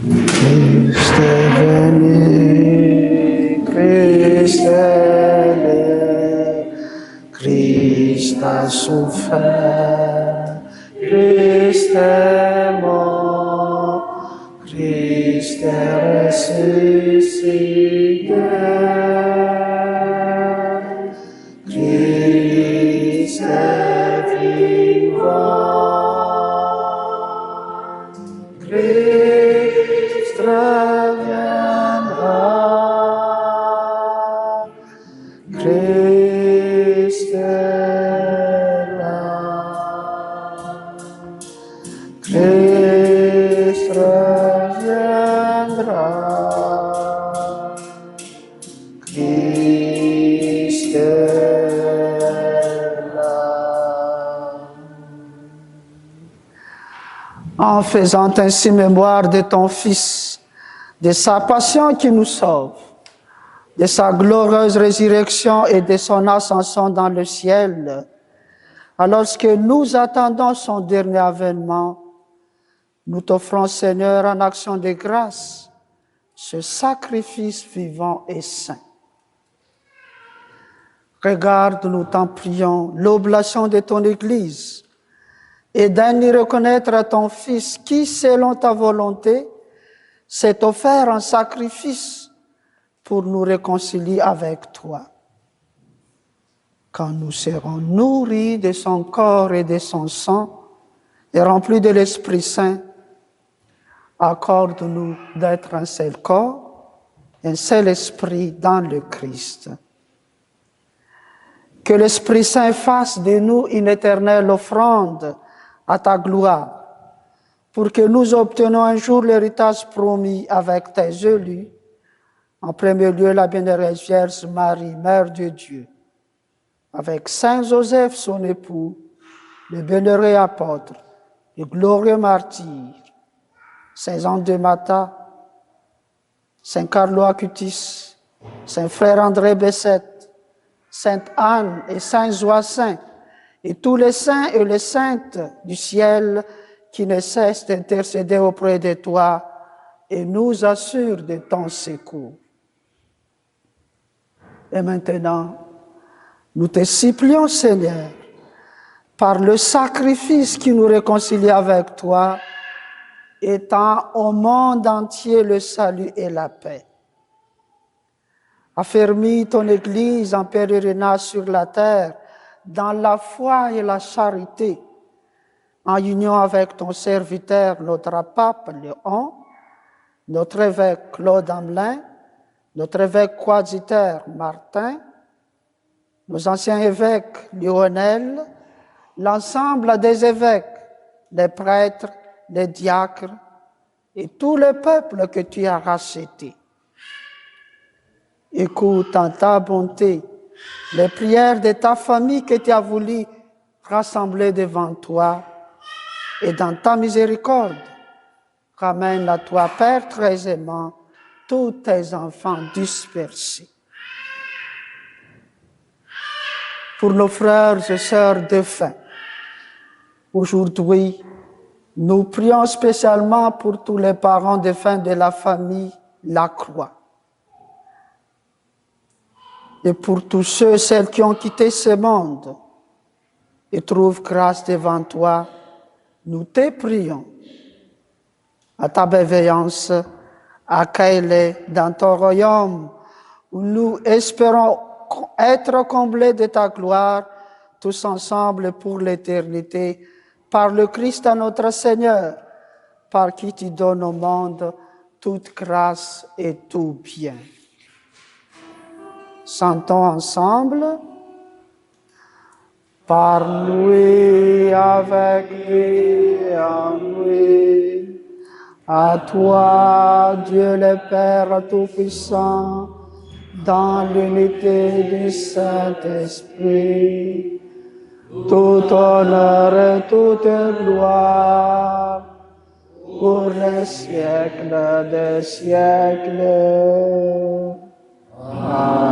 Christ est venu, Christ est né, Christ a souffert, Christ est mort, Christ est ressuscité, Christ est vivant. Christ reviendra, Christ est là, Christ reviendra, Christ est là. En faisant ainsi mémoire de ton Fils, de sa passion qui nous sauve, de sa glorieuse résurrection et de son ascension dans le ciel, alors que nous attendons son dernier avènement, nous t'offrons, Seigneur, en action de grâce, ce sacrifice vivant et saint. Regarde, nous t'en prions, l'oblation de ton Église et d'y reconnaître à ton Fils qui, selon ta volonté, s'est offert en sacrifice pour nous réconcilier avec toi. Quand nous serons nourris de son corps et de son sang et remplis de l'Esprit Saint, accorde-nous d'être un seul corps, un seul esprit dans le Christ. Que l'Esprit Saint fasse de nous une éternelle offrande à ta gloire, pour que nous obtenions un jour l'héritage promis avec tes élus, en premier lieu la bienheureuse Vierge Marie, Mère de Dieu, avec Saint Joseph, son époux, le bienheureux apôtre, le glorieux martyr, Saint Jean de Matha, Saint Carlo Acutis, Saint Frère André Bessette, Sainte Anne et Saint Joacin, et tous les saints et les saintes du ciel qui ne cessent d'intercéder auprès de toi et nous assurent de ton secours. Et maintenant, nous te supplions, Seigneur, par le sacrifice qui nous réconcilie avec toi, étends au monde entier le salut et la paix. Affermis ton Église en pèlerinage sur la terre, dans la foi et la charité, en union avec ton serviteur, notre pape Léon, notre évêque Claude Hamelin, notre évêque coadjuteur Martin, nos anciens évêques Lionel, l'ensemble des évêques, les prêtres, les diacres et tout le peuple que tu as racheté. Écoute en ta bonté les prières de ta famille que tu as voulu rassembler devant toi et dans ta miséricorde, ramène à toi, Père très aimant, tous tes enfants dispersés. Pour nos frères et sœurs défunts, aujourd'hui, nous prions spécialement pour tous les parents défunts de la famille Lacroix. Et pour tous ceux et celles qui ont quitté ce monde et trouvent grâce devant toi, nous te prions. À ta bienveillance, accueille-les dans ton royaume, où nous espérons être comblés de ta gloire, tous ensemble pour l'éternité, par le Christ notre Seigneur, par qui tu donnes au monde toute grâce et tout bien. Chantons ensemble. Par lui, avec lui et en lui, à toi, Dieu le Père Tout-Puissant, dans l'unité du Saint-Esprit, tout honneur et toute gloire, pour les siècles des siècles. Amen.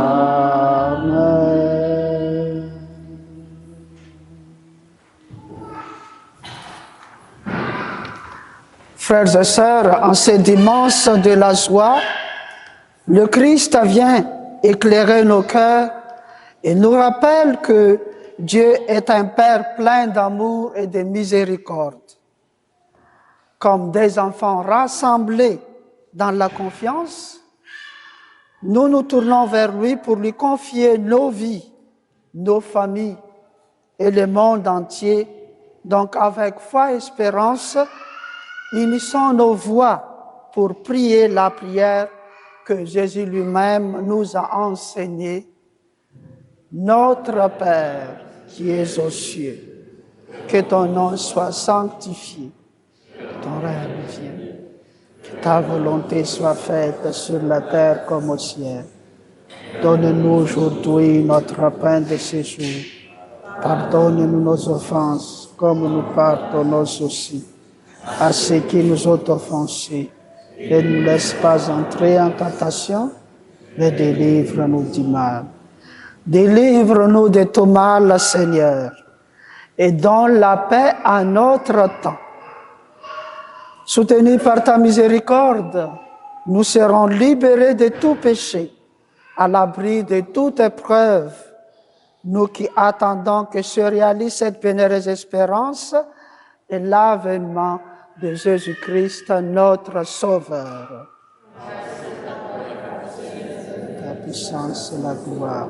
Frères et sœurs, en ce dimanche de la joie, le Christ vient éclairer nos cœurs et nous rappelle que Dieu est un Père plein d'amour et de miséricorde. Comme des enfants rassemblés dans la confiance, nous nous tournons vers lui pour lui confier nos vies, nos familles et le monde entier. Donc avec foi et espérance, unissons nos voix pour prier la prière que Jésus lui-même nous a enseignée. Notre Père qui es aux cieux, que ton nom soit sanctifié, que ton règne vienne, que ta volonté soit faite sur la terre comme au ciel. Donne-nous aujourd'hui notre pain de ce jour. Pardonne-nous nos offenses comme nous pardonnons aussi à ceux qui nous ont offensés. Ne nous laisse pas entrer en tentation, mais délivre-nous du mal. Délivre-nous de tout mal, Seigneur, et donne la paix à notre temps. Soutenus par ta miséricorde, nous serons libérés de tout péché, à l'abri de toute épreuve, nous qui attendons que se réalise cette bénéreuse espérance et l'avènement de Jésus-Christ, notre Sauveur. La puissance et la gloire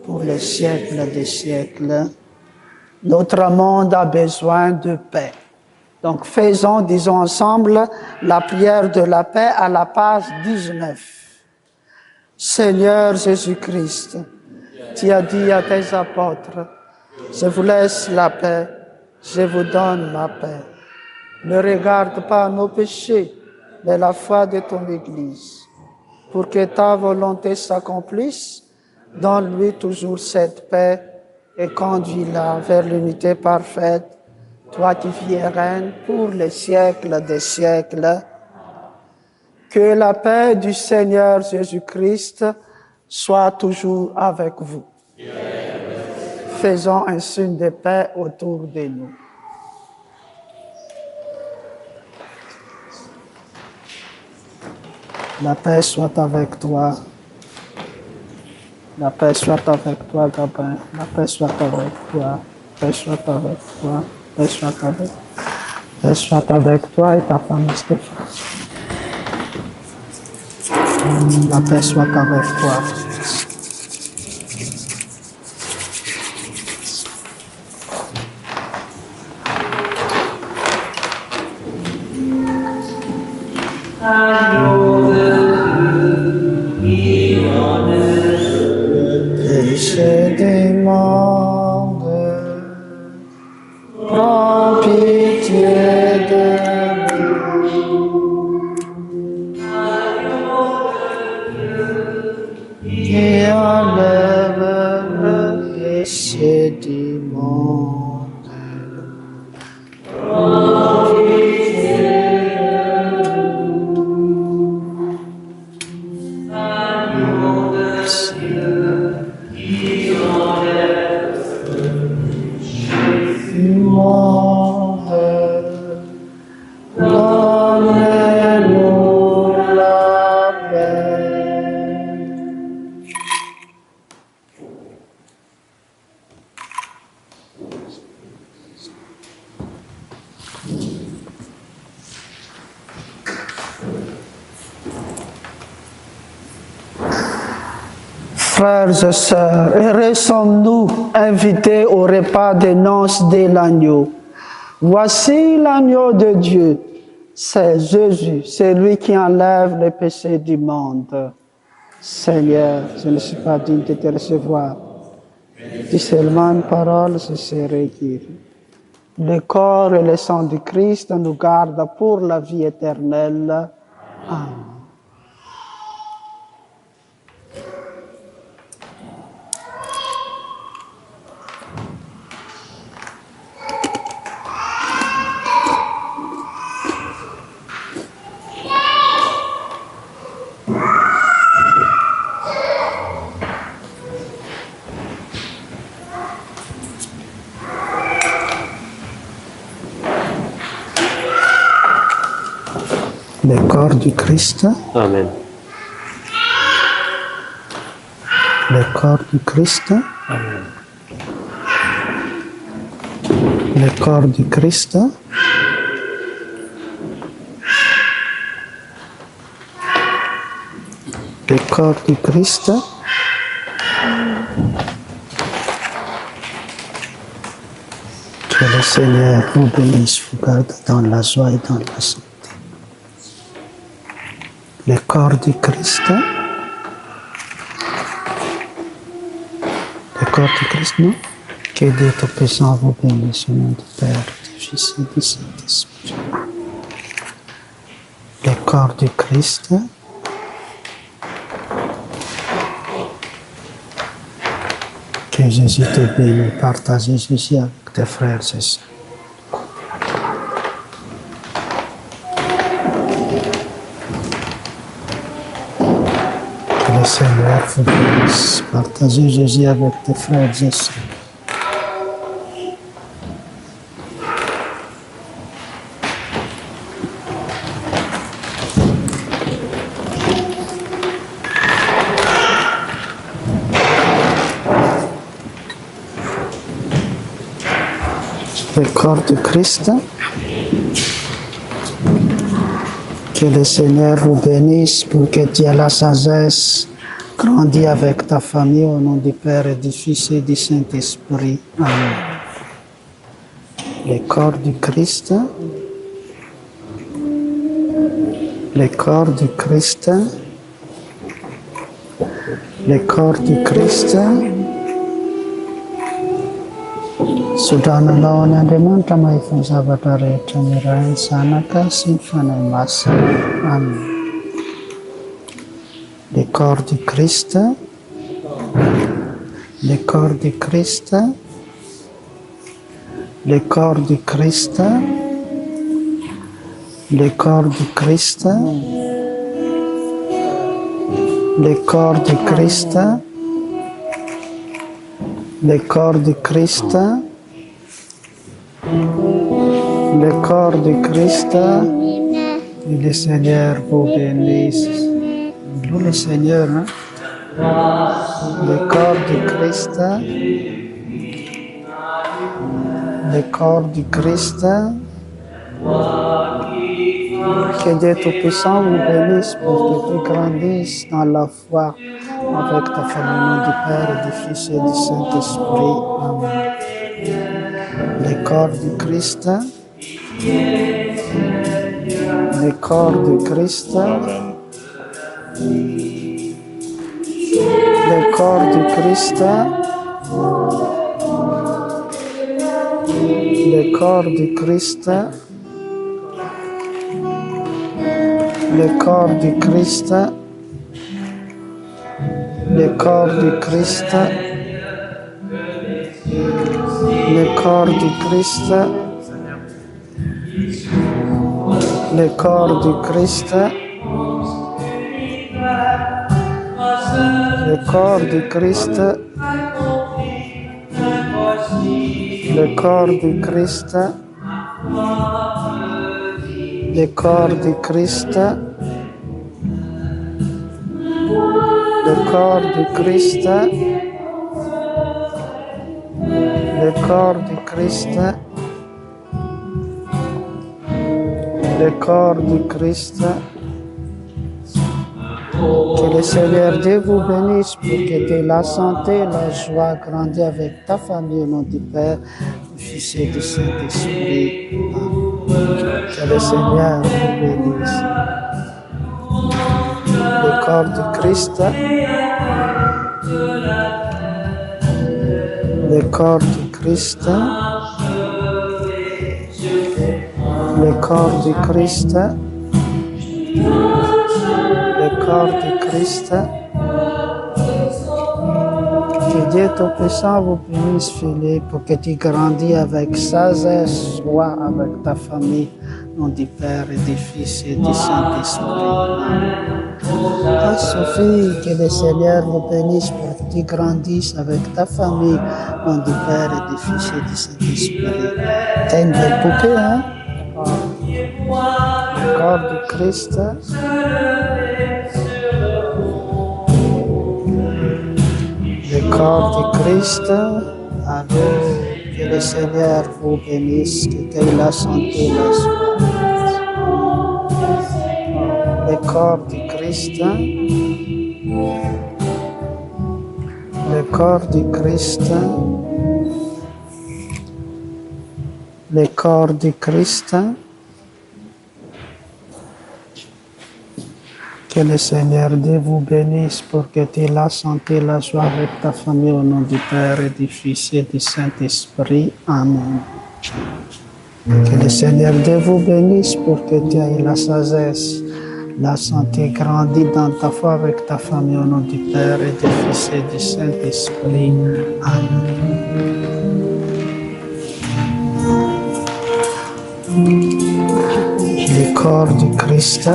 pour les siècles des siècles. Notre monde a besoin de paix. Donc faisons, disons ensemble, la prière de la paix à la page 19. Seigneur Jésus-Christ, tu as dit à tes apôtres, je vous laisse la paix, je vous donne la paix. Ne regarde pas nos péchés, mais la foi de ton Église. Pour que ta volonté s'accomplisse, donne-lui toujours cette paix et conduis-la vers l'unité parfaite, toi qui vis et règnes pour les siècles des siècles. Que la paix du Seigneur Jésus-Christ soit toujours avec vous. Faisons un signe de paix autour de nous. La paix soit avec toi. La paix soit avec toi, Gabin. La paix soit avec toi. La paix soit avec toi. La paix soit avec toi. La paix soit avec toi et ta famille, Stéphane. La paix soit avec toi. Péché du monde, prends pitié de nous. Qui enlève le péché du monde. Prends pitié de nous. Agneau de Dieu, qui enlève le péché du monde. Donne-nous la paix. Frères et sœurs, heureux sommes-nous invités au repas des noces de l'agneau. Voici l'agneau de Dieu, c'est Jésus, c'est lui qui enlève les péchés du monde. Seigneur, je ne suis pas digne de te recevoir. Dis seulement une parole, je serai guéri. Le corps et le sang du Christ nous gardent pour la vie éternelle. Amen. Le corps du Christ. Amen. Le corps du Christ. Amen. Le corps du Christ. Le corps du Christ. Que le Seigneur vous bénisse, vous garde dans la joie et dans la santé. Le corps du Christ. Le corps du Christ, non? Que Dieu Tout-Puissant vous bénisse au nom du Père, du Fils et du Saint-Esprit. Le corps du Christ. Que Jésus te bénisse, partagez Jésus avec tes frères et sœurs. Que le Seigneur vous bénisse, partagez Jésus avec tes frères et sœurs. le corps du Christ. Que le Seigneur vous bénisse pour que tu aies la sagesse. Grandis avec ta famille au nom du Père et du Fils et du Saint-Esprit. Amen. Le corps du Christ. Le corps du Christ. Le corps du Christ. Sodanana ao an'Andriamanitra mahita ny zavatra rehetra miray ny zanaka sy ny fanahy masina. Amen. Le corps du Christ. Le corps du Christ. Le corps du Christ. Le corps du Christ. Le corps du Christ. Le corps du Christ. Le corps du Christ. Et le Seigneur vous bénisse. Loue le Seigneur. Hein? Le corps du Christ. Le corps du Christ. Que Dieu Tout-Puissant vous bénisse pour que tu grandisses dans la foi avec ta famille, au nom du Père et du Fils et du Saint-Esprit. Amen. Le corps du Christ. Le corps du Christ. Le corps du Christ. Le corps du Christ. Le corps du Christ. Le corps du Christ. Le corps du Christ. Le corps du Christ. Le corps du Christ. Le corps du Christ. Le corps du Christ. Le corps du Christ. Le corps du Christ. Le corps du Christ. Que le Seigneur Dieu vous bénisse pour que tu aies la santé, la joie, grandir avec ta famille au nom du Père, du Fils et du Saint-Esprit. Que le Seigneur vous bénisse. Le corps du Christ. Le corps du Christ. Le corps du Christ. Le corps du Christ. Que Dieu Tout-Puissant vous bénisse, Philippe, pour que tu grandis avec sagesse, joie avec ta famille, au nom du Père et du Fils et du Saint-Esprit. Ah, Sophie, que le Seigneur vous bénisse pour que tu grandisses avec ta famille, au nom du Père et du Fils et du Saint-Esprit. T'as une belle poupée, hein? Le corps du Christ. Le corps du Christ. Amen. Que le Seigneur vous bénisse, que tu aies la santé, la joie. Le corps du Christ. Le corps du Christ. Le corps du Christ. Que le Seigneur Dieu vous bénisse pour que tu aies la santé, la joie avec ta famille au nom du Père et du Fils et du Saint-Esprit. Amen. Que le Seigneur Dieu vous bénisse pour que tu aies la sagesse, la santé, grandis dans ta foi avec ta famille au nom du Père et du Fils et du Saint-Esprit. Amen. Le corps du Christ.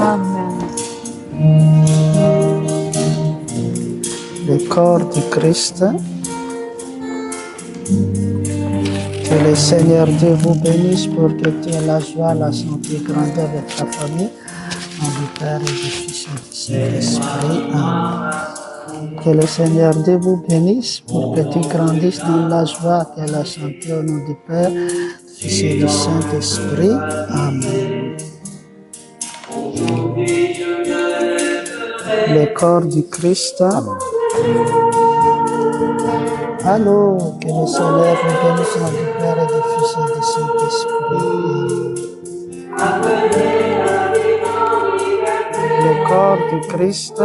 Le corps du Christ. Que le Seigneur Dieu vous bénisse pour que tu aies la joie, la santé, grandir avec ta famille, au nom du Père et du Fils et du Saint-Esprit. Amen. Que le Seigneur Dieu vous bénisse pour que tu grandisses dans la joie et la santé au nom du Père, du Fils et du Saint-Esprit. Amen. Le corps du Christ. Allô, que le soleil nous bénisse du Père et du Fils et du Saint-Esprit. Le corps du Christ.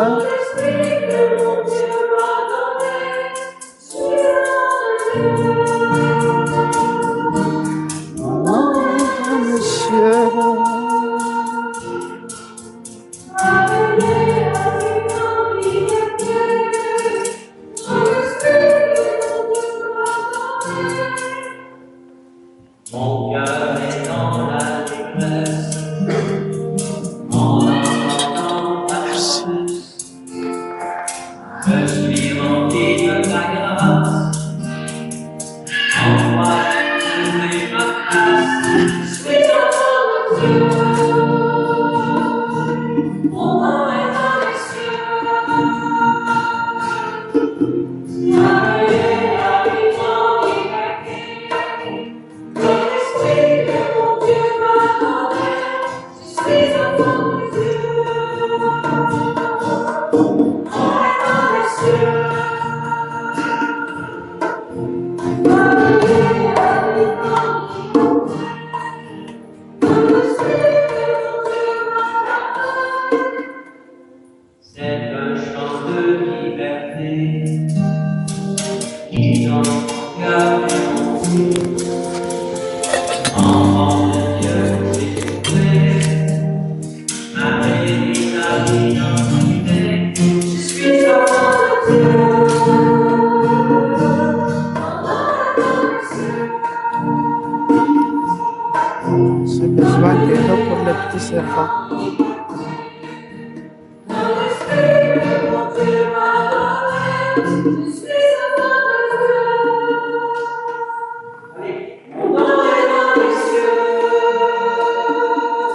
J'ai besoin de l'eau pour le petit serpent.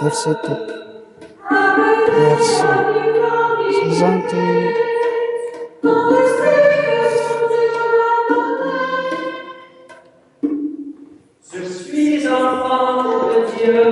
Merci tout. Merci. C'est gentil. Je suis enfant de Dieu.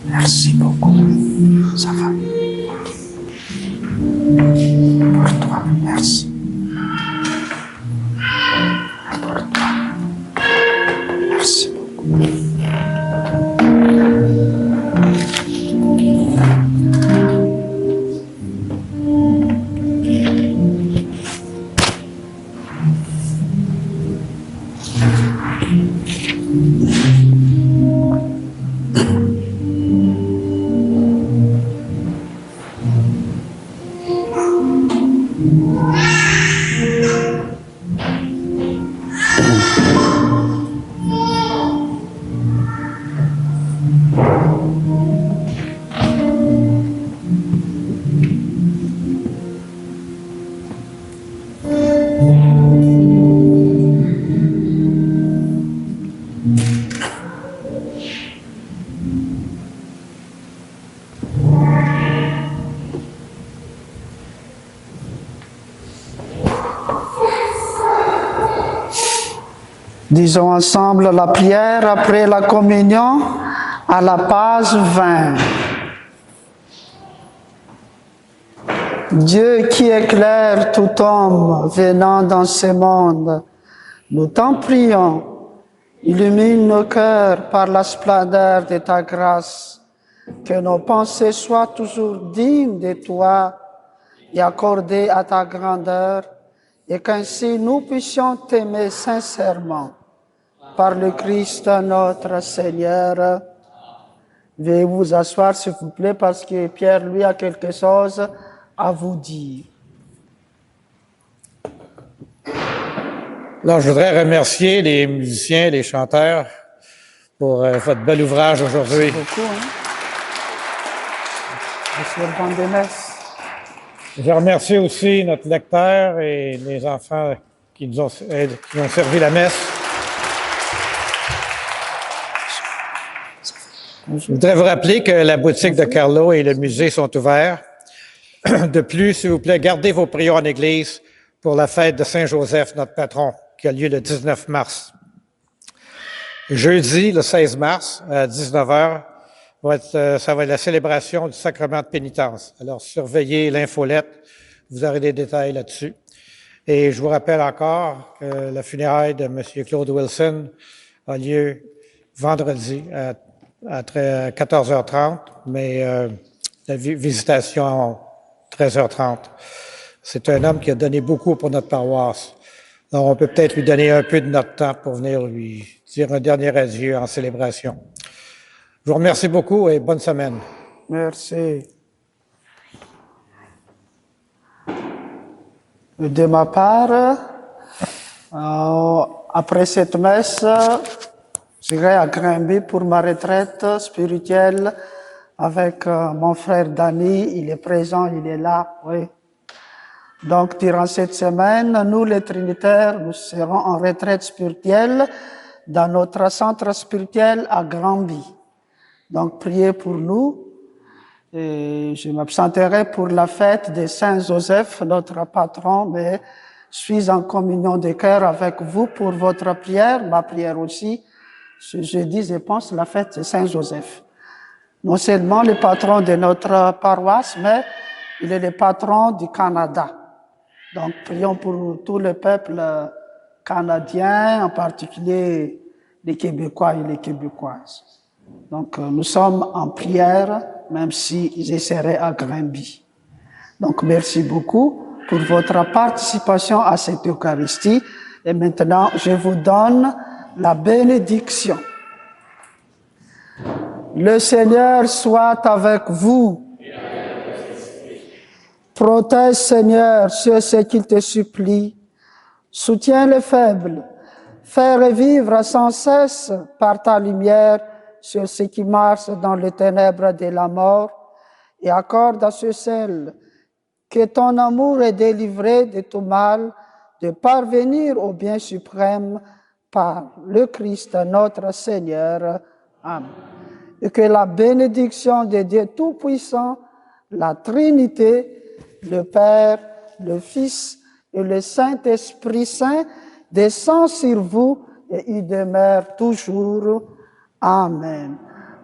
Merci beaucoup. Ça va. Pour toi, merci. Pour toi. Merci beaucoup. Disons ensemble la prière après la communion à la page 20. Dieu qui éclaire tout homme venant dans ce monde, nous t'en prions, illumine nos cœurs par la splendeur de ta grâce, que nos pensées soient toujours dignes de toi et accordées à ta grandeur, et qu'ainsi nous puissions t'aimer sincèrement. Par le Christ notre Seigneur. Veuillez vous asseoir s'il vous plaît parce que Pierre lui a quelque chose à vous dire. Alors, je voudrais remercier les musiciens, les chanteurs pour votre bel ouvrage aujourd'hui. Merci beaucoup. Monsieur Vandenesse. Je remercie aussi notre lecteur et les enfants qui nous ont servi la messe. Je voudrais vous rappeler que la boutique de Carlo et le musée sont ouverts. De plus, s'il vous plaît, gardez vos prières en Église pour la fête de Saint-Joseph, notre patron, qui a lieu le 19 mars. Jeudi, le 16 mars, à 19h, ça va être la célébration du sacrement de pénitence. Alors, surveillez l'infolette, vous aurez des détails là-dessus. Et je vous rappelle encore que la funéraille de M. Claude Wilson a lieu vendredi à 14h30, mais la visitation 13h30. C'est un homme qui a donné beaucoup pour notre paroisse. Alors, on peut peut-être lui donner un peu de notre temps pour venir lui dire un dernier adieu en célébration. Je vous remercie beaucoup et bonne semaine. Merci. De ma part, après cette messe, j'irai à Grimby pour ma retraite spirituelle avec mon frère Danny. Il est présent, il est là, oui. Donc, durant cette semaine, nous, les Trinitaires, nous serons en retraite spirituelle dans notre centre spirituel à Granby. Donc, priez pour nous. Et je m'absenterai pour la fête de Saint-Joseph, notre patron, mais je suis en communion de cœur avec vous pour votre prière, ma prière aussi. Ce jeudi, je pense, la fête de Saint-Joseph. Non seulement le patron de notre paroisse, mais il est le patron du Canada. Donc, prions pour tout le peuple canadien, en particulier les Québécois et les Québécoises. Donc, nous sommes en prière, même si je serai à Granby. Donc, merci beaucoup pour votre participation à cette Eucharistie. Et maintenant, je vous donne la bénédiction. Le Seigneur soit avec vous. Protège, Seigneur, ceux qu'il te supplie. Soutiens les faibles. Fais revivre sans cesse par ta lumière sur ceux qui marchent dans les ténèbres de la mort, et accorde à ceux seuls que ton amour est délivré de tout mal, de parvenir au bien suprême par le Christ notre Seigneur. Amen. Et que la bénédiction de Dieu Tout-Puissant, la Trinité, le Père, le Fils et le Saint-Esprit Saint descend sur vous et y demeure toujours. Amen.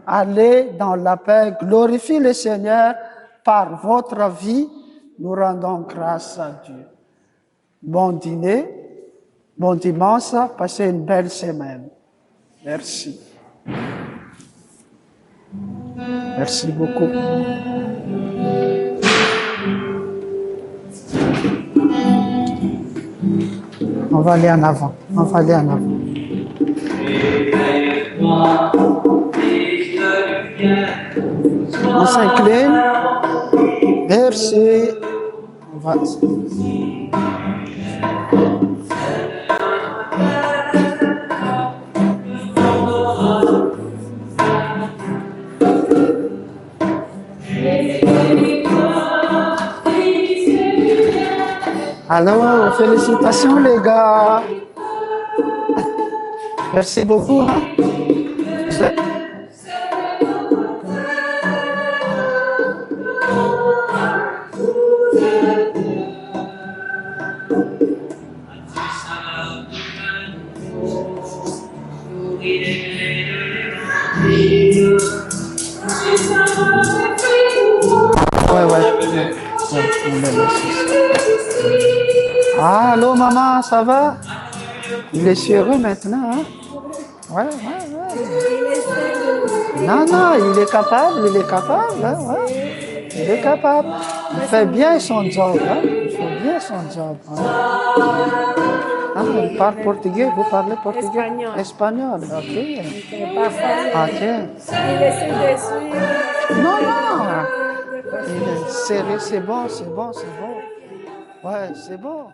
Allez dans la paix, glorifiez le Seigneur par votre vie. Nous rendons grâce à Dieu. Bon dîner, bon dimanche, passez une belle semaine. Merci. Merci beaucoup. On va aller en avant. On va aller en avant. On s'incline. Merci. On va. Alors, félicitations les gars. Merci beaucoup. Ah, allô maman, ça va? Il est heureux maintenant, hein? Ouais. Non, il est capable, hein, ouais. Il est capable. Il fait bien son job, hein? Il fait bien son job. Hein? Ah, il parle portugais, vous parlez portugais? Espagnol, ok. Ok. Il essaie de suivre. Non. Il est sérieux, c'est bon. Ouais, c'est bon.